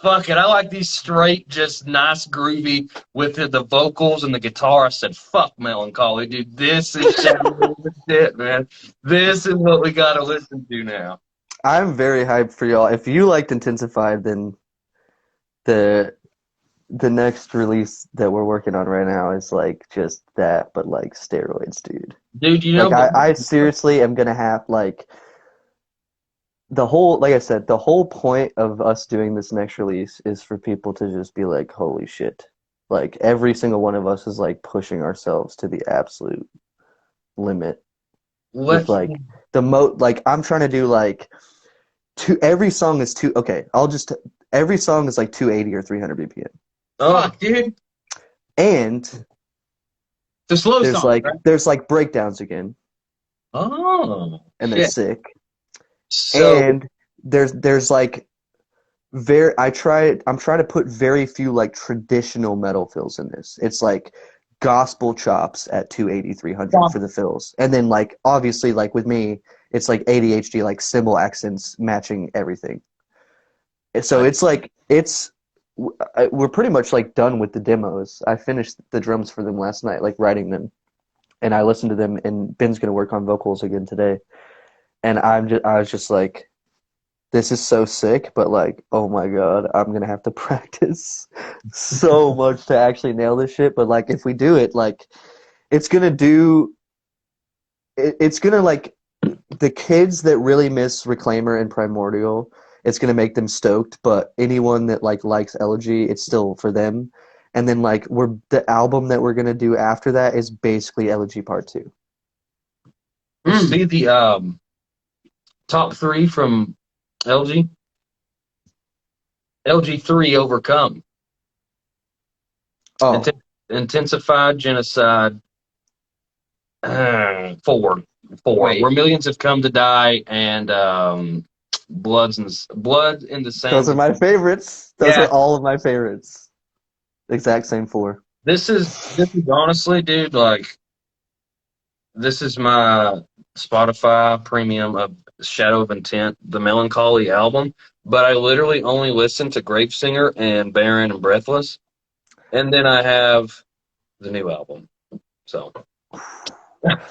fuck it. I like these straight, just nice, groovy with the vocals and the guitar. I said, fuck Melancholy, dude. This is shit, man. This is what we got to listen to now. I'm very hyped for y'all. If you liked Intensified, then the next release that we're working on right now is like just that, but like steroids, dude. Dude, you know, Like I seriously am gonna have like like I said, the whole point of us doing this next release is for people to just be like, holy shit. Like every single one of us is like pushing ourselves to the absolute limit. With like like I'm trying to do like every song is every song is like 280 or 300 BPM. Fuck, dude. And The slow there's song. like right? there's like breakdowns again, oh, and they're Shit. sick. so And there's like I'm trying to put very few like traditional metal fills in this. It's like gospel chops at 280, 300 for the fills. And then, like, obviously, like, with me, it's, like, ADHD, like, symbol accents matching everything. So it's, like, we're pretty much, like, done with the demos. I finished the drums for them last night, like, writing them. And I listened to them, and Ben's going to work on vocals again today. And I was just like, this is so sick, but like, oh my God, I'm going to have to practice so much to actually nail this shit. But like, if we do it, like, it's going to like, the kids that really miss Reclaimer and Primordial, it's going to make them stoked. But anyone that like likes Elegy, it's still for them. And then like, the album that we're going to do after that is basically Elegy Part 2. See the top 3 from LG? LG3 Overcome. Oh, Intensified Genocide. 4. Wait. Where millions have come to die, and Blood in the Sand. those are my favorites. Those Yeah. are all of my favorites. Exact same 4. This is honestly, dude, like, this is my Spotify premium of Shadow of Intent, the Melancholy album, but I literally only listen to Gravesinger and Barren and Breathless, and then I have the new album. So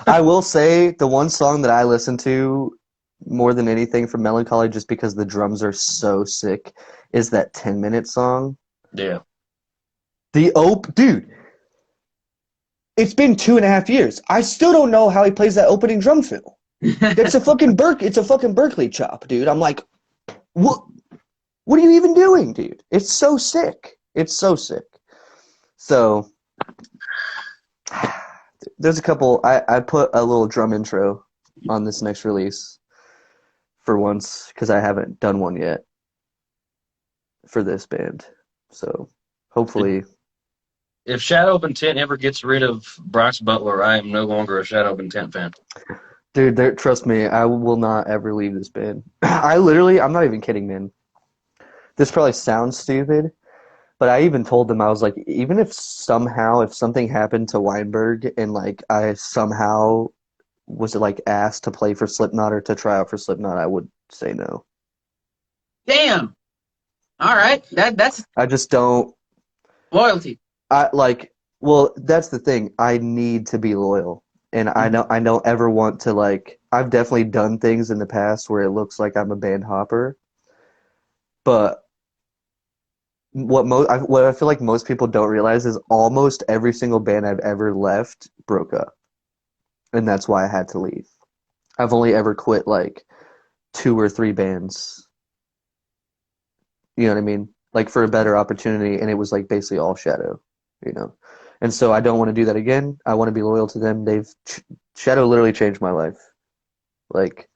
I will say the one song that I listen to more than anything from Melancholy, just because the drums are so sick, is that 10-minute song. yeah, Dude, it's been 2.5 years. I still don't know how he plays that opening drum fill. It's a fucking Berkeley chop, dude. I'm like, what are you even doing, dude? It's so sick. It's so sick. So there's a couple. I put a little drum intro on this next release for once, because I haven't done one yet for this band. So hopefully. if Shadow of Intent ever gets rid of Bryce Butler, I am no longer a Shadow of Intent fan. Dude, trust me, I will not ever leave this band. I'm not even kidding, man. This probably sounds stupid, but I even told them, I was like, even if something happened to Weinberg and like I somehow was like asked to play for Slipknot or to try out for Slipknot, I would say no. Damn. All right. That's I just don't. loyalty. Well, that's the thing. I need to be loyal. And I don't ever want to, like, I've definitely done things in the past where it looks like I'm a band hopper. But what I feel like most people don't realize is almost every single band I've ever left broke up. And that's why I had to leave. I've only ever quit, like, 2 or 3 bands. You know what I mean? Like, for a better opportunity, and it was, like, basically all Shadow, you know? And so I don't want to do that again. I want to be loyal to them. Shadow literally changed my life. Like,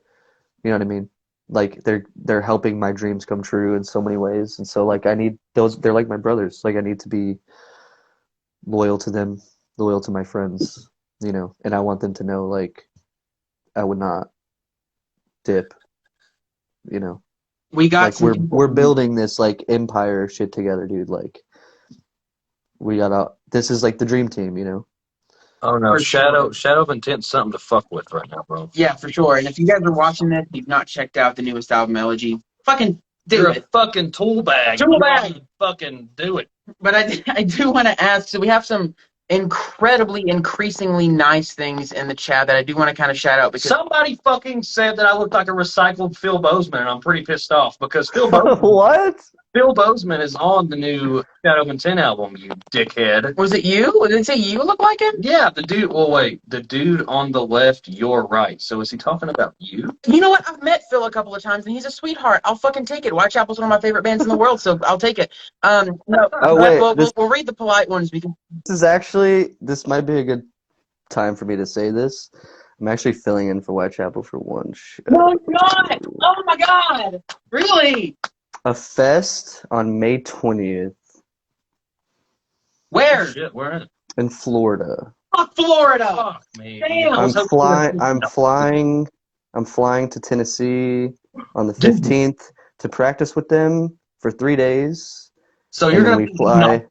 you know what I mean? Like, they're helping my dreams come true in so many ways. And so, like, I need those. They're like my brothers. Like, I need to be loyal to them, loyal to my friends, you know? And I want them to know, like, I would not dip, you know? We got Like, we're building this, like, empire shit together, dude. Like, this is like the dream team, you know? Oh no, For Shadow sure. of Intent's something to fuck with right now, bro. Yeah, for sure. And if you guys are watching this, you've not checked out the newest album, Elegy, fucking do You're it. a fucking tool bag. Tool You bag. don't fucking do it. But I do want to ask, so we have some increasingly nice things in the chat that I do want to kind of shout out because Somebody fucking said that I look like a recycled Phil Bozeman, and I'm pretty pissed off because Phil Bozeman is on the new Shadow of Intent album, you dickhead. was it you? Did it say you look like him? Yeah, the dude. Well, wait, the dude on the left, your right. So is he talking about you? You know what? I've met Phil a couple of times, and he's a sweetheart. I'll fucking take it. Whitechapel's one of my favorite bands in the world, so I'll take it. No, Oh, wait, we'll read the polite ones because this might be a good time for me to say this. I'm actually filling in for Whitechapel for one show. no, not. Oh my god! Really? A fest on May 20th Where? Shit, where at? in Florida. Fuck Florida! Fuck me. Damn. I'm flying to Tennessee on the 15th to practice with them for 3 days. So And you're then gonna we fly.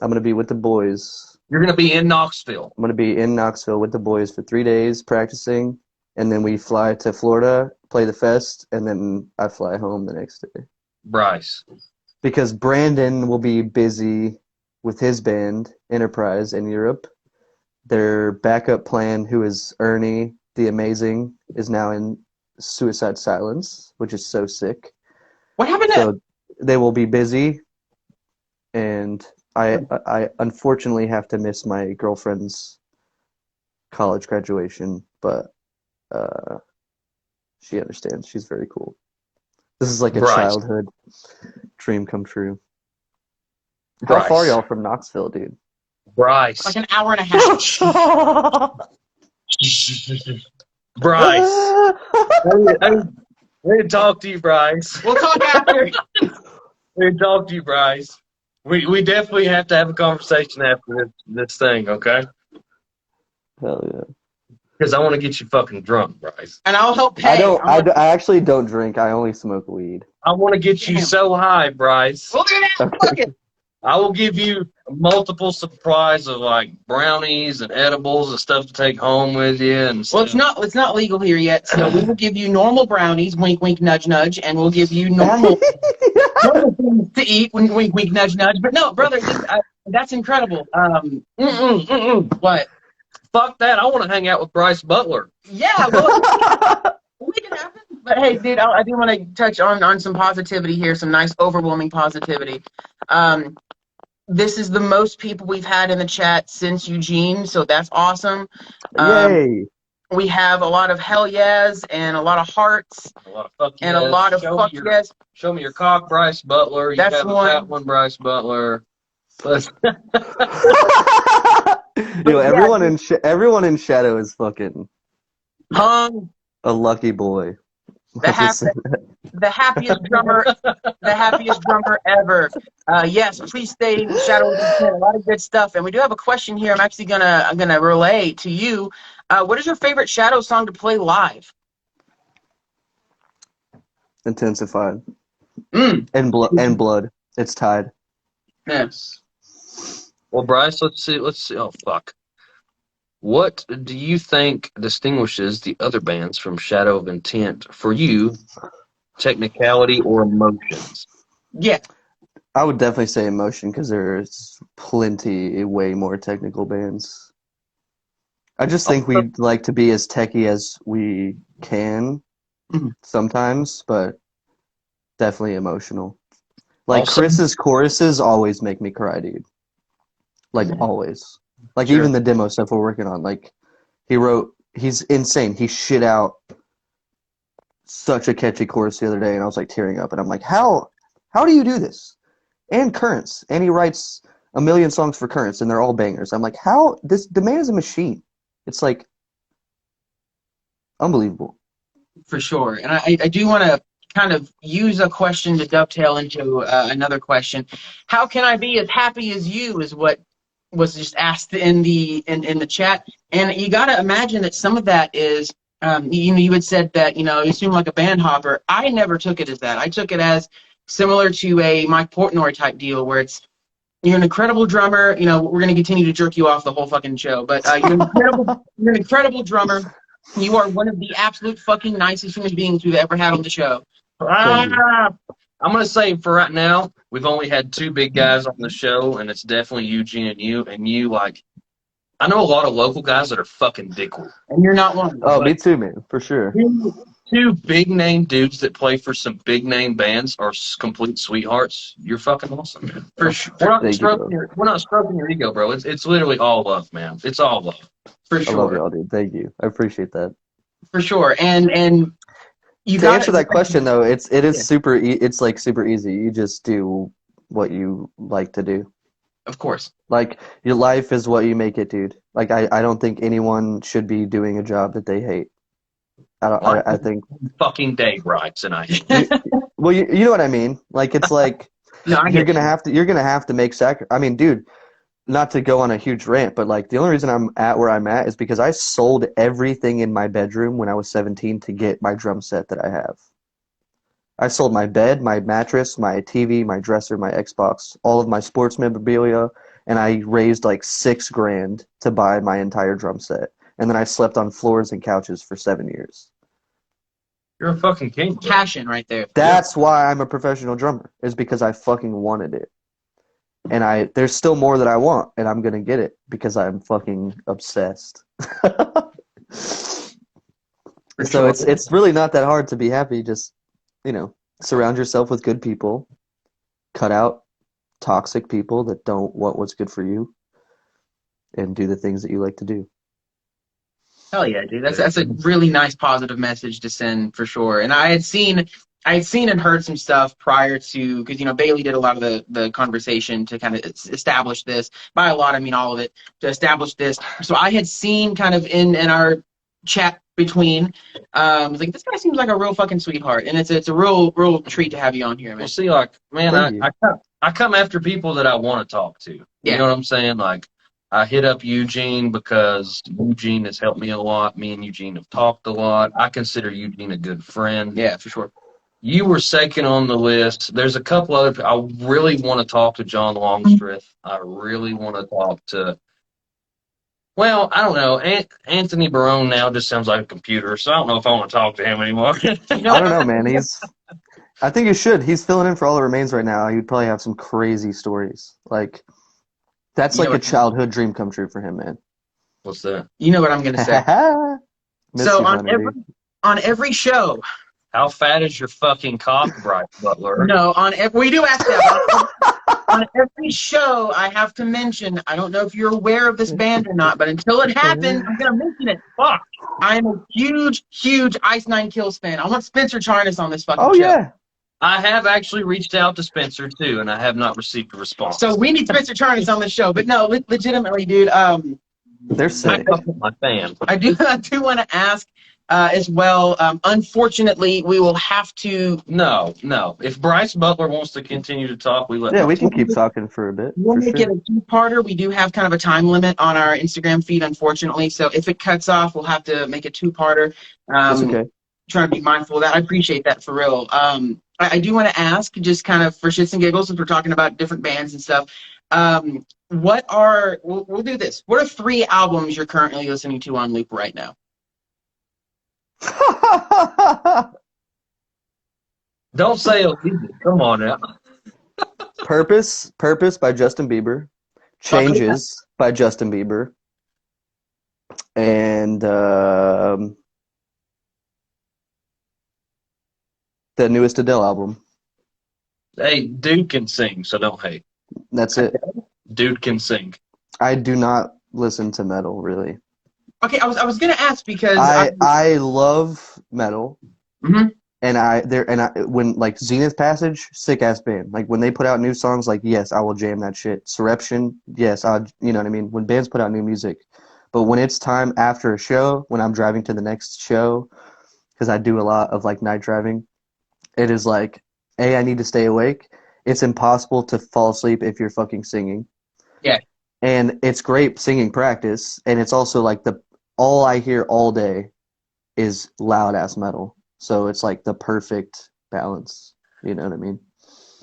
I'm gonna be with the boys You're gonna be in Knoxville. I'm gonna be in Knoxville with the boys for 3 days practicing, and then we fly to Florida, play the fest, and then I fly home the next day. Bryce. Because Brandon will be busy with his band, Enterprise, in Europe. Their backup plan, who is Ernie the Amazing, is now in Suicide Silence, which is so sick. What happened to? So they will be busy, and I unfortunately have to miss my girlfriend's college graduation, but she understands. She's very cool. This is like a Bryce. childhood dream come true. How Bryce. far are y'all from Knoxville, dude? Bryce. Like an hour and a half. Bryce. I need to talk to you, Bryce. We'll talk after. I need to talk to you, Bryce. We definitely have to have a conversation after this thing, okay? Hell yeah. Because I want to get you fucking drunk, Bryce. And I'll help pay. I actually don't drink. I only smoke weed. I want to get you Damn. so high, Bryce. We'll do that. Okay. Fuck it. I will give you multiple supplies of like brownies and edibles and stuff to take home with you. And Well, it's not legal here yet, so we will give you normal brownies, wink, wink, nudge, nudge, and we'll give you normal things to eat, wink, wink, wink, nudge, nudge. But no, brother, that's incredible. What? Fuck that! I want to hang out with Bryce Butler. Yeah, well, we can happen. But hey, dude, I do want to touch on some positivity here, some nice overwhelming positivity. This is the most people we've had in the chat since Eugene, so that's awesome. Yay! We have a lot of hell yes and a lot of hearts A lot of fuck and a yes. lot of fuck yes. Show me your cock, Bryce Butler. You That's have one. a fat one, Bryce Butler. Yo, everyone in Shadow is fucking Hung, a lucky boy. the happiest drummer, ever. Yes, please stay in the Shadow of the Tent. A lot of good stuff, and we do have a question here. I'm actually gonna relay to you. What is your favorite Shadow song to play live? Intensified. Mm. And blood. It's tied. Yes. Well, Bryce, let's see. Oh, fuck. What do you think distinguishes the other bands from Shadow of Intent for you? Technicality or emotions? Yeah. I would definitely say emotion because there's plenty, way more technical bands. I just think we'd like to be as techie as we can sometimes, but definitely emotional. Like Also- Chris's choruses always make me cry, dude. Like always. Like Sure. even the demo stuff we're working on. Like he's insane. He shit out such a catchy chorus the other day, and I was like tearing up, and I'm like, how do you do this? And Currents, and he writes a million songs for Currents, and they're all bangers. I'm like, the man is a machine. It's like unbelievable. For sure. And I do want to kind of use a question to dovetail into another question. How can I be as happy as you is what was just asked in the chat. And you got to imagine that some of that is, you had said that, you seem like a band hopper. I never took it as that. I took it as similar to a Mike Portnoy type deal where it's, you're an incredible drummer. We're going to continue to jerk you off the whole fucking show. But you're an incredible drummer. You are one of the absolute fucking nicest human beings we've ever had on the show. I'm going to say for right now, we've only had two big guys on the show, and it's definitely Eugene and you. And you, like, I know a lot of local guys that are fucking dickwood. And you're not one. Oh, me too, man, for sure. Two big name dudes that play for some big name bands are complete sweethearts. You're fucking awesome, man. For sure. We're not stroking your ego, bro. It's literally all love, man. It's all love. For sure. I love y'all, dude. Thank you. I appreciate that. For sure. And you to answer that question though, it is super. It's like super easy. You just do what you like to do. Of course. Like your life is what you make it, dude. Like I don't think anyone should be doing a job that they hate. I think fucking day rides and I. Well, you know what I mean. Like it's like No, you're gonna have to make I mean, dude. Not to go on a huge rant, but like the only reason I'm at where I'm at is because I sold everything in my bedroom when I was 17 to get my drum set that I have. I sold my bed, my mattress, my TV, my dresser, my Xbox, all of my sports memorabilia, and I raised like $6,000 to buy my entire drum set, and then I slept on floors and couches for 7 years. You're a fucking king. Passion right there. That's why I'm a professional drummer, is because I fucking wanted it. And there's still more that I want, and I'm gonna get it because I'm fucking obsessed. So it's really not that hard to be happy. Just, surround yourself with good people, cut out toxic people that don't want what's good for you, and do the things that you like to do. Hell yeah, dude. That's a really nice positive message to send for sure. And I had seen and heard some stuff prior to, because Bailey did a lot of the conversation to kind of establish this. By a lot, I mean all of it, to establish this. So I had seen kind of in our chat between, I was like, this guy seems like a real fucking sweetheart, and it's a real treat to have you on here, man. Well, see, like, man, I come after people that I want to talk to. You know what I'm saying? Like, I hit up Eugene because Eugene has helped me a lot. Me and Eugene have talked a lot. I consider Eugene a good friend. Yeah, for sure. You were second on the list. There's a couple other. I really want to talk to John Longstreth. I really want to talk to. Well, I don't know. Anthony Barone now just sounds like a computer, so I don't know if I want to talk to him anymore. I don't know, man. I think you should. He's filling in for All That Remains right now. He'd probably have some crazy stories. Like, that's like a childhood dream come true for him, man. What's that? You know what I'm gonna say. So on every show. How fat is your fucking cock, Bryce Butler? No, we do ask that. On every show, I have to mention, I don't know if you're aware of this band or not, but until it happens, I'm going to mention it. Fuck. I am a huge, huge Ice Nine Kills fan. I want Spencer Charnas on this fucking show. Yeah. I have actually reached out to Spencer, too, and I have not received a response. So we need Spencer Charnas on the show. But no, legitimately, dude. They're sick. My fan. I do want to ask, as well. Unfortunately, we will have to. No. If Bryce Butler wants to continue to talk, we can keep talking for a bit. We'll make it a two-parter. We do have kind of a time limit on our Instagram feed, unfortunately. So if it cuts off, we'll have to make a two-parter. That's okay. Trying to be mindful of that. I appreciate that for real. I do want to ask, just kind of for shits and giggles, since we're talking about different bands and stuff. We'll do this. What are 3 albums you're currently listening to on loop right now? Don't say illegal. Come on now. Purpose by Justin Bieber. Changes by Justin Bieber. And the newest Adele album. Hey, dude can sing, so don't hate. That's it. Dude can sing. I do not listen to metal, really. Okay, I was gonna ask because I love metal, mm-hmm. and when like Zenith Passage, sick ass band. Like when they put out new songs, like yes, I will jam that shit. Surreption, yes, you know what I mean. When bands put out new music, but when it's time after a show, when I'm driving to the next show, because I do a lot of like night driving, it is like I need to stay awake. It's impossible to fall asleep if you're fucking singing. Yeah, and it's great singing practice, and it's also like all I hear all day is loud ass metal. So it's like the perfect balance. You know what I mean?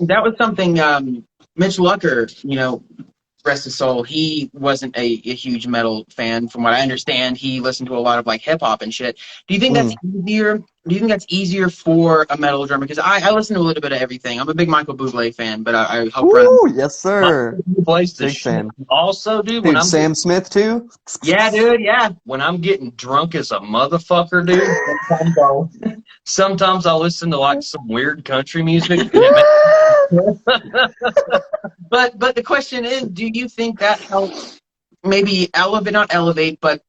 That was something Mitch Lucker, rest his soul, he wasn't a huge metal fan. From what I understand, he listened to a lot of like hip hop and shit. Do you think that's easier? Do you think that's easier for a metal drummer? Because I listen to a little bit of everything. I'm a big Michael Bublé fan, but I hope. Ooh, yes, sir. Big fan. Also, dude, when Sam Smith too. Yeah, dude. Yeah. When I'm getting drunk as a motherfucker, dude, sometimes I'll listen to like some weird country music. But the question is, do you think that helps maybe not elevate, but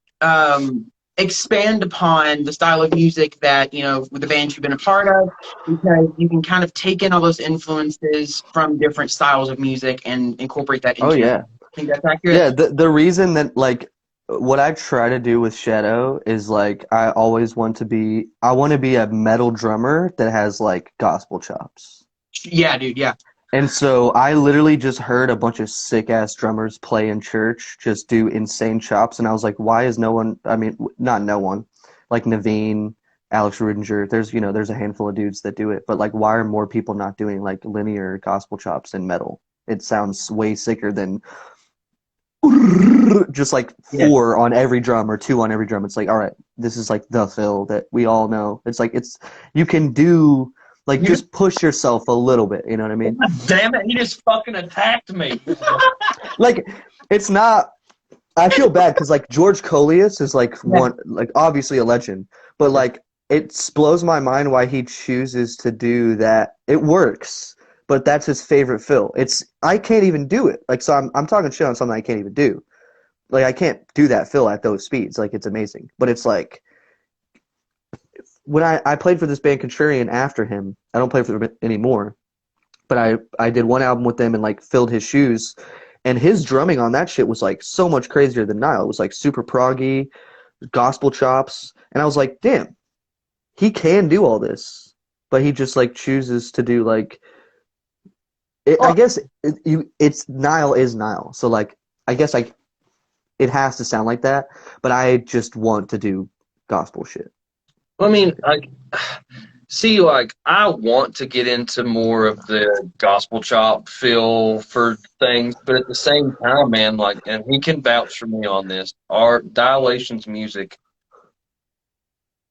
expand upon the style of music that, with the bands you've been a part of, because you can kind of take in all those influences from different styles of music and incorporate that into yeah. I think that's accurate. Yeah, the reason that, like, what I try to do with Shadow is, like, I want to be a metal drummer that has, like, gospel chops. Yeah, dude, yeah. And so I literally just heard a bunch of sick-ass drummers play in church just do insane chops, and I was like, why is no one – I mean, not no one. Like Naveen, Alex Rudinger, there's a handful of dudes that do it. But, like, why are more people not doing, like, linear gospel chops in metal? It sounds way sicker than just like 4 on every drum or 2 on every drum. It's like, all right, this is like the fill that we all know. It's like you can do like just push yourself a little bit. You know what I mean? God damn it! He just fucking attacked me. Like it's not. I feel bad because like George Colius is like one, like obviously a legend, but like it blows my mind why he chooses to do that. It works, but that's his favorite fill. I can't even do it. Like so, I'm talking shit on something I can't even do. Like I can't do that fill at those speeds. Like it's amazing, but it's like when I played for this band Contrarian after him. I don't play for them anymore, but I did one album with them and like filled his shoes. And his drumming on that shit was like so much crazier than Nile. It was like super proggy, gospel chops. And I was like, damn, he can do all this. But he just like chooses to do like I guess it's Nile is Nile. So like I guess it has to sound like that, but I just want to do gospel shit. I mean, like, see, like, I want to get into more of the gospel chop feel for things, but at the same time, man, like, and he can vouch for me on this, our Dilation's music,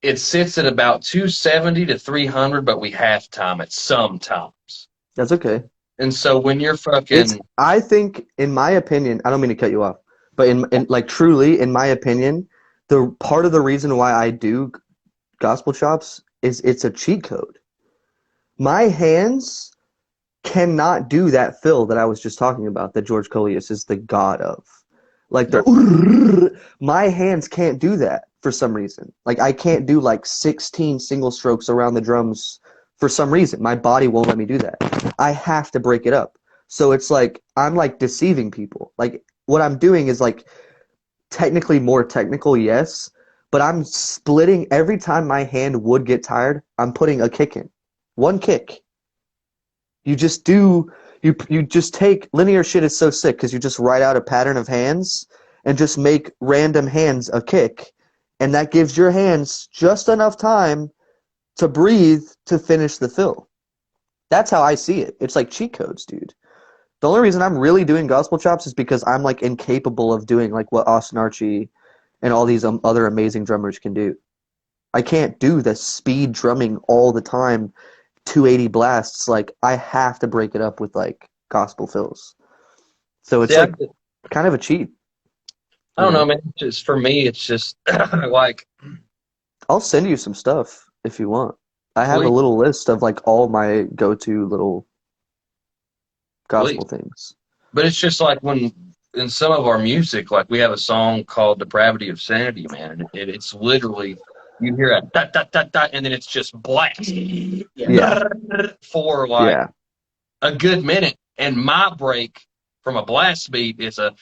it sits at about 270 to 300, but we halftime it sometimes. That's okay. And so when you're fucking... I think, in my opinion, I don't mean to cut you off, but in like truly, in my opinion, the part of the reason why I do gospel chops is it's a cheat code. My hands cannot do that fill that I was just talking about that George Colius is the god of. Like my hands can't do that for some reason. Like I can't do like 16 single strokes around the drums for some reason. My body won't let me do that. I have to break it up. So it's like I'm like deceiving people. Like what I'm doing is like technically more technical, yes, but I'm splitting every time my hand would get tired, I'm putting a kick in. One kick. You just take linear shit is so sick because you just write out a pattern of hands and just make random hands a kick, and that gives your hands just enough time to breathe to finish the fill. That's how I see it. It's like cheat codes, dude. The only reason I'm really doing gospel chops is because I'm like incapable of doing like what Austin Archie and all these other amazing drummers can do. I can't do the speed drumming all the time, 280 blasts. Like I have to break it up with like gospel fills. So it's like kind of a cheat. I don't know, man. Just for me, it's just like I'll send you some stuff if you want. I have a little list of like all my go-to little gospel things. But it's just like when in some of our music, like we have a song called "Depravity of Sanity," man. And it's literally you hear a dot dot dot dot, and then it's just blast for like a good minute. And my break from a blast beat is a.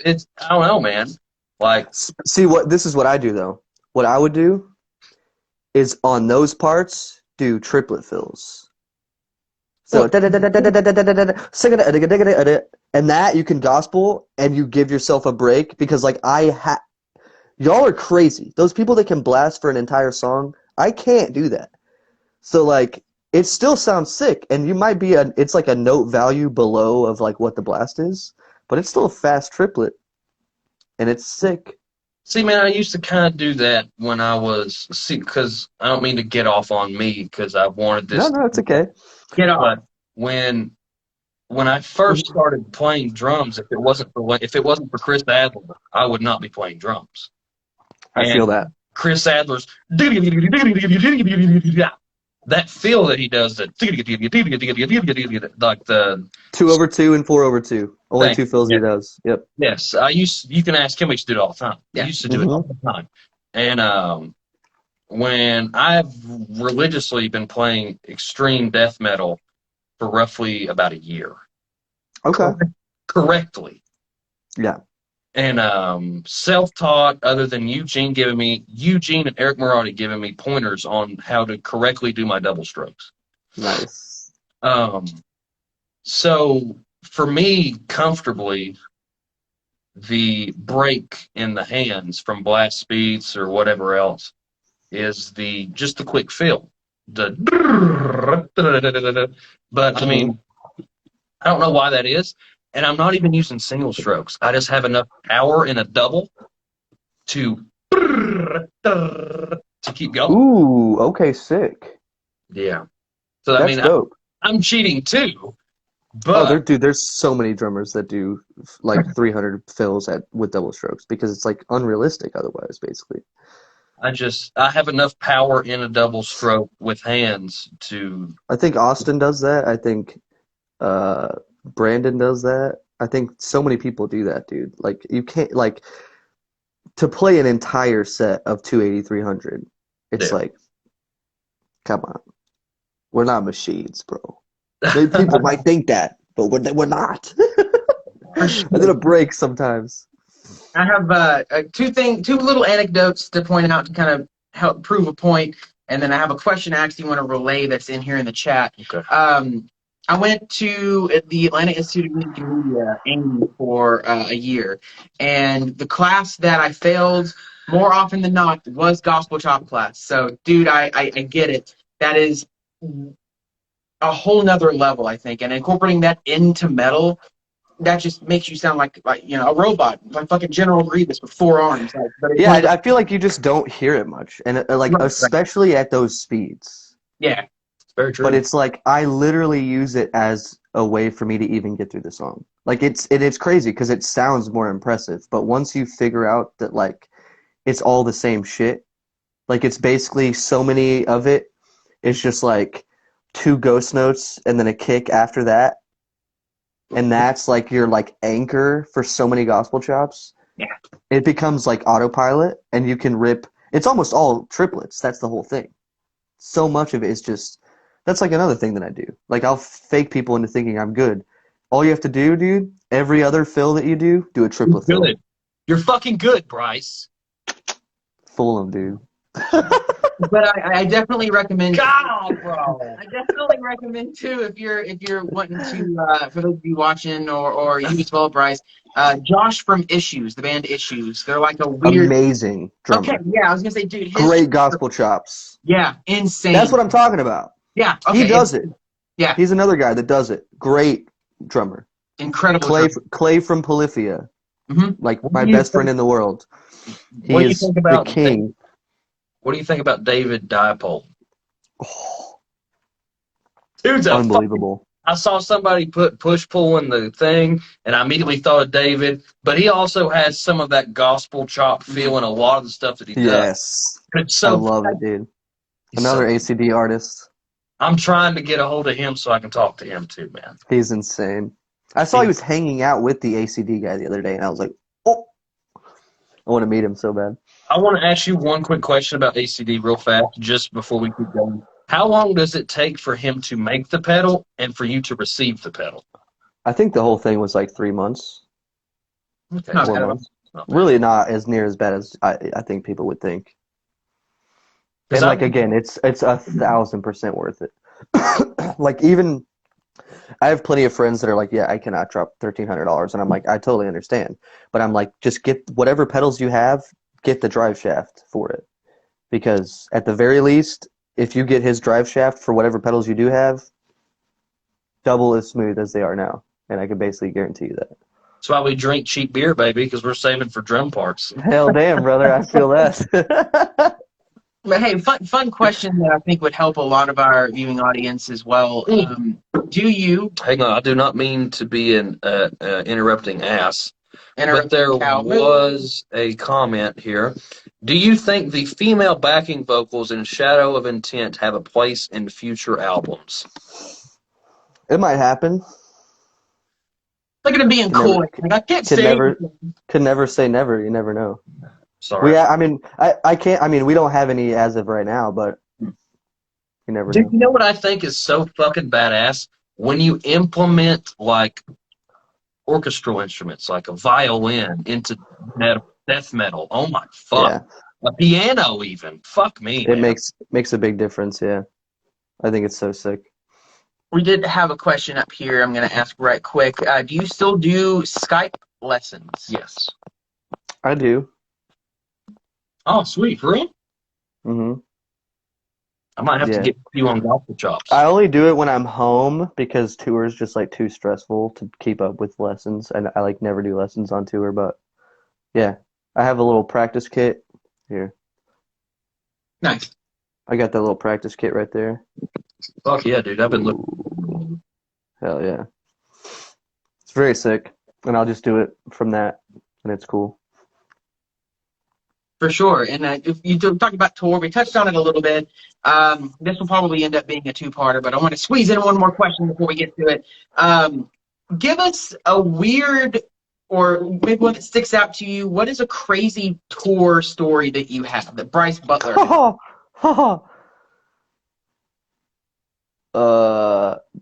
It's I don't know, man. Like see this is what I do though. What I would do is on those parts do triplet fills. So and that you can gospel and you give yourself a break because like y'all are crazy. Those people that can blast for an entire song, I can't do that. So like it still sounds sick and you might be it's like a note value below of like what the blast is, but it's still a fast triplet and it's sick. See, man, I used to kind of do that when I was because I don't mean to get off on me because I wanted this. No, it's okay. Get off. When I first started playing drums, if it wasn't for Chris Adler, I would not be playing drums. I feel that. Chris Adler's that feel that he does like the 2/2 and 4/2. Only two fills he does. Yep. Yes, you can ask him. He used to do it all the time. He used to do it all the time. And when I've religiously been playing extreme death metal for roughly about a year. Okay. Correctly. Yeah. And self-taught, other than Eugene and Eric Marotti giving me pointers on how to correctly do my double strokes. Nice. So for me, comfortably, the break in the hands from blast speeds or whatever else is just the quick fill. But I mean, I don't know why that is. And I'm not even using single strokes. I just have enough power in a double to keep going. Ooh, okay, sick. Yeah. So I That's mean, dope. I'm cheating too, Oh, but there's so many drummers that do like 300 fills with double strokes because it's like unrealistic otherwise, basically. I have enough power in a double stroke with hands to. I think Austin does that. I think uh, Brandon does that. I think so many people do that, dude. Like you can't like to play an entire set of 280, 300. It's Yeah. like, come on, we're not machines, bro. People might think that, but we're not. For sure. And then a break sometimes. I have two little anecdotes to point out to kind of help prove a point, and then I have a question I actually want to relay that's in here in the chat. Okay. I went to the Atlanta Institute of Music and Media, AIME, for a year, and the class that I failed more often than not was gospel chop class. So, dude, I get it. That is a whole nother level, I think, and incorporating that into metal, that just makes you sound like a robot, like fucking General Grievous with 4 arms. But it's Yeah, one of I feel like you just don't hear it much, and like right. especially at those speeds. Yeah, It's very true. But it's like I literally use it as a way for me to even get through the song. Like it's crazy because it sounds more impressive, but once you figure out that like it's all the same shit, like it's basically so many of it is just like 2 ghost notes and then a kick after that. And that's like your like anchor for so many gospel chops. Yeah. It becomes like autopilot and you can rip. It's almost all triplets. That's the whole thing. So much of it is just, that's like another thing that I do. Like I'll fake people into thinking I'm good. All you have to do, dude, every other fill that you do a triplet fill. Good. You're fucking good, Bryce. Fool them, dude. but I definitely recommend. God, bro. I definitely recommend too if you're wanting to for those of you watching or you as well, Bryce. Josh from Issues, the band Issues. They're like a weird. Amazing drummer. Okay, yeah, I was gonna say, dude, Great gospel chops. Yeah, insane. That's what I'm talking about. Yeah, okay, He does it. Yeah, He's another guy that does it. Great drummer. incredible. Clay from Polyphia. Mm-hmm. Like my best friend in the world. He What do you is think about the king. What do you think about David Dipole? Oh, Dude's a unbelievable. I saw somebody put push-pull in the thing, and I immediately thought of David, but he also has some of that gospel chop feel in a lot of the stuff that he does. Yes. It's so I love it, dude. he's Another so- ACD artist. I'm trying to get a hold of him so I can talk to him too, man. He's insane. I saw he was hanging out with the ACD guy the other day, and I was like, oh, I want to meet him so bad. I want to ask you one quick question about ACD real fast, just before we keep going. How long does it take for him to make the pedal and for you to receive the pedal? I think the whole thing was like 3 months. Okay. Not 4 bad. months. Not bad. Really not as near as bad as I think people would think. And like again, it's 1,000% worth it. Like even I have plenty of friends that are like, yeah, I cannot drop $1,300, and I'm like, I totally understand, but I'm like, just get whatever pedals you have, get the drive shaft for it, because at the very least, if you get his drive shaft for whatever pedals you do have, double as smooth as they are now, and I can basically guarantee you that. That's why we drink cheap beer, baby, because we're saving for drum parts. Hell damn, brother, I feel that. But hey, fun question that I think would help a lot of our viewing audience as well. Do you Hang on, I do not mean to be an interrupting ass, but there cow- was a comment here. Do you think the female backing vocals in Shadow of Intent have a place in future albums? It might happen. Look at him being Never- coy. Like, I can't Could say. never say never. You never know. Sorry. I mean, I can't. I mean, we don't have any as of right now, but you never Dude, know. you know what I think is so fucking badass? When you implement, like, orchestral instruments, like a violin, into death metal. Oh, my fuck. Yeah, A piano, even. Fuck me, it man. makes a big difference. Yeah, I think it's so sick. We did have a question up here I'm going to ask right quick. Do you still do Skype lessons? Yes. I do. Oh, sweet. For real? Hmm. I might have to Yeah. get you on golf chops. I only do it when I'm home because tour is just like too stressful to keep up with lessons, and I like never do lessons on tour. But yeah, I have a little practice kit here. Nice. I got that little practice kit right there. Fuck yeah, dude. I've been looking. Ooh, hell yeah. It's very sick, and I'll just do it from that, and it's cool. For sure. And if you talked about tour, we touched on it a little bit. This will probably end up being a two-parter, but I want to squeeze in one more question before we get to it. Give us a weird or maybe one that sticks out to you. What is a crazy tour story that you have that Bryce Butler has?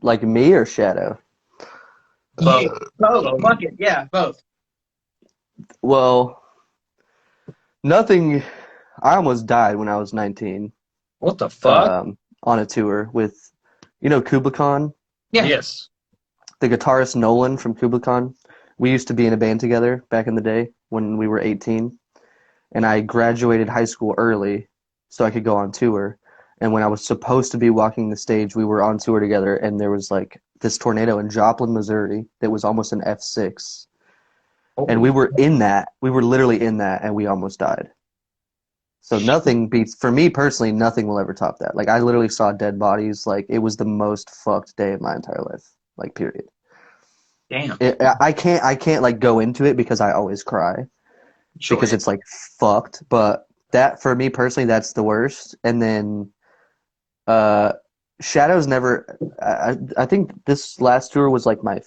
Like me or Shadow? Yeah, both. Fuck it. Yeah, both. Well, nothing. I almost died when I was 19. What the fuck? On a tour with, Kubla Khan, Yeah. Yes. the guitarist Nolan from Kubla Khan. We used to be in a band together back in the day when we were 18, and I graduated high school early so I could go on tour. And when I was supposed to be walking the stage, we were on tour together, and there was like this tornado in Joplin, Missouri that was almost an F6. And we were in that. We were literally in that, and we almost died. So nothing beats, for me personally, nothing will ever top that. Like, I literally saw dead bodies. Like, it was the most fucked day of my entire life. Like, period. Damn. I can't like go into it because I always cry Sure. because it's like fucked. But that, for me personally, that's the worst. And then, Shadow's never. I think this last tour was like my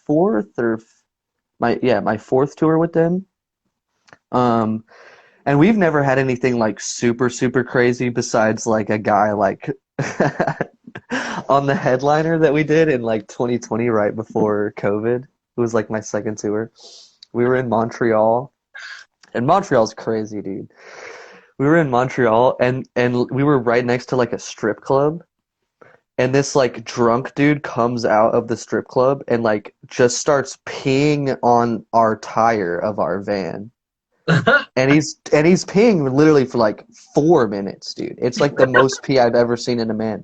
fourth or my fourth tour with them. And we've never had anything like super, super crazy besides like a guy like on the headliner that we did in like 2020 right before COVID. It was like my second tour. We were in Montreal, and Montreal's crazy, dude. We were in Montreal, and we were right next to like a strip club, and this like drunk dude comes out of the strip club and like just starts peeing on our tire of our van. And he's peeing literally for like 4 minutes, dude. It's like the most pee I've ever seen in a man.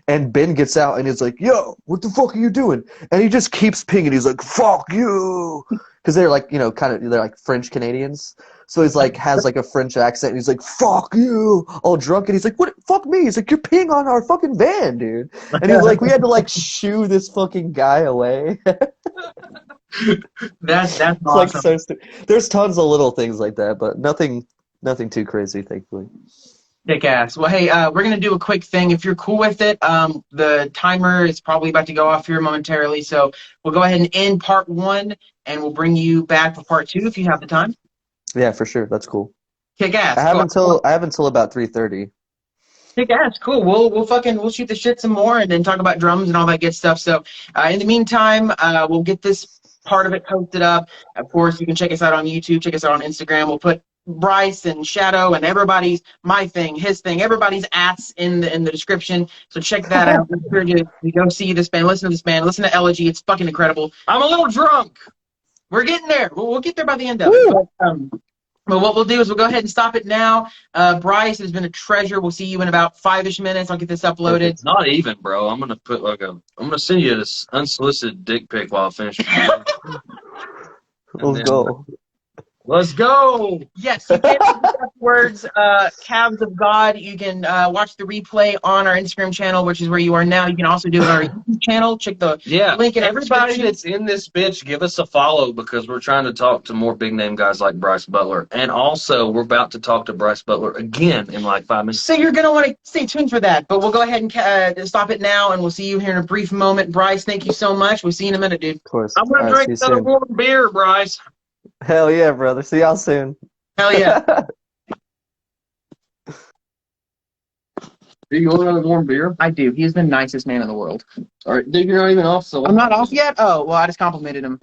And Ben gets out and he's like, "Yo, what the fuck are you doing?" And he just keeps peeing and he's like, "Fuck you," because they're like, they're like French Canadians. So he's like has like a French accent and he's like, "Fuck you," all drunk, and he's like, "What? Fuck me." He's like, "You're peeing on our fucking van, dude." And he's like, we had to like shoo this fucking guy away. That's It's awesome. like so there's tons of little things like that, but nothing too crazy, thankfully. Kick ass. Well, hey, we're gonna do a quick thing. If you're cool with it, the timer is probably about to go off here momentarily, so we'll go ahead and end part 1, and we'll bring you back for part 2 if you have the time. Yeah, for sure. That's cool. Kick ass. I have Cool. until about 3:30. Kick ass. Cool. We'll shoot the shit some more and then talk about drums and all that good stuff. So, in the meantime, we'll get this part of it posted up. Of course, you can check us out on YouTube. Check us out on Instagram. We'll put Bryce and Shadow and everybody's, my thing, his thing, everybody's ats in the description. So check that out. Make sure you go see this band, listen to this band, listen to Elegy. It's fucking incredible. I'm a little drunk. We're getting there. We'll get there by the end of it. But what we'll do is we'll go ahead and stop it now. Bryce, has been a treasure. We'll see you in about 5-ish minutes. I'll get this uploaded. Not even, bro. I'm gonna send you this unsolicited dick pic while I finish. Let's go. Let's go. Yes, you can afterwards. Calves of God. You can watch the replay on our Instagram channel, which is where you are now. You can also do it on our YouTube channel. Check the link in everybody description. that's in this bitch, give us a follow because we're trying to talk to more big name guys like Bryce Butler, and also we're about to talk to Bryce Butler again in like 5 minutes. So you're gonna want to stay tuned for that. But we'll go ahead and stop it now, and we'll see you here in a brief moment. Bryce, thank you so much. We'll see you in a minute, dude. Of course. I'm gonna drink another warm beer, Bryce. Hell yeah, brother. See y'all soon. Hell yeah. Do you want another warm beer? I do. He is the nicest man in the world. All right, dude, you're not even off, so I'm not off yet? Oh, well, I just complimented him.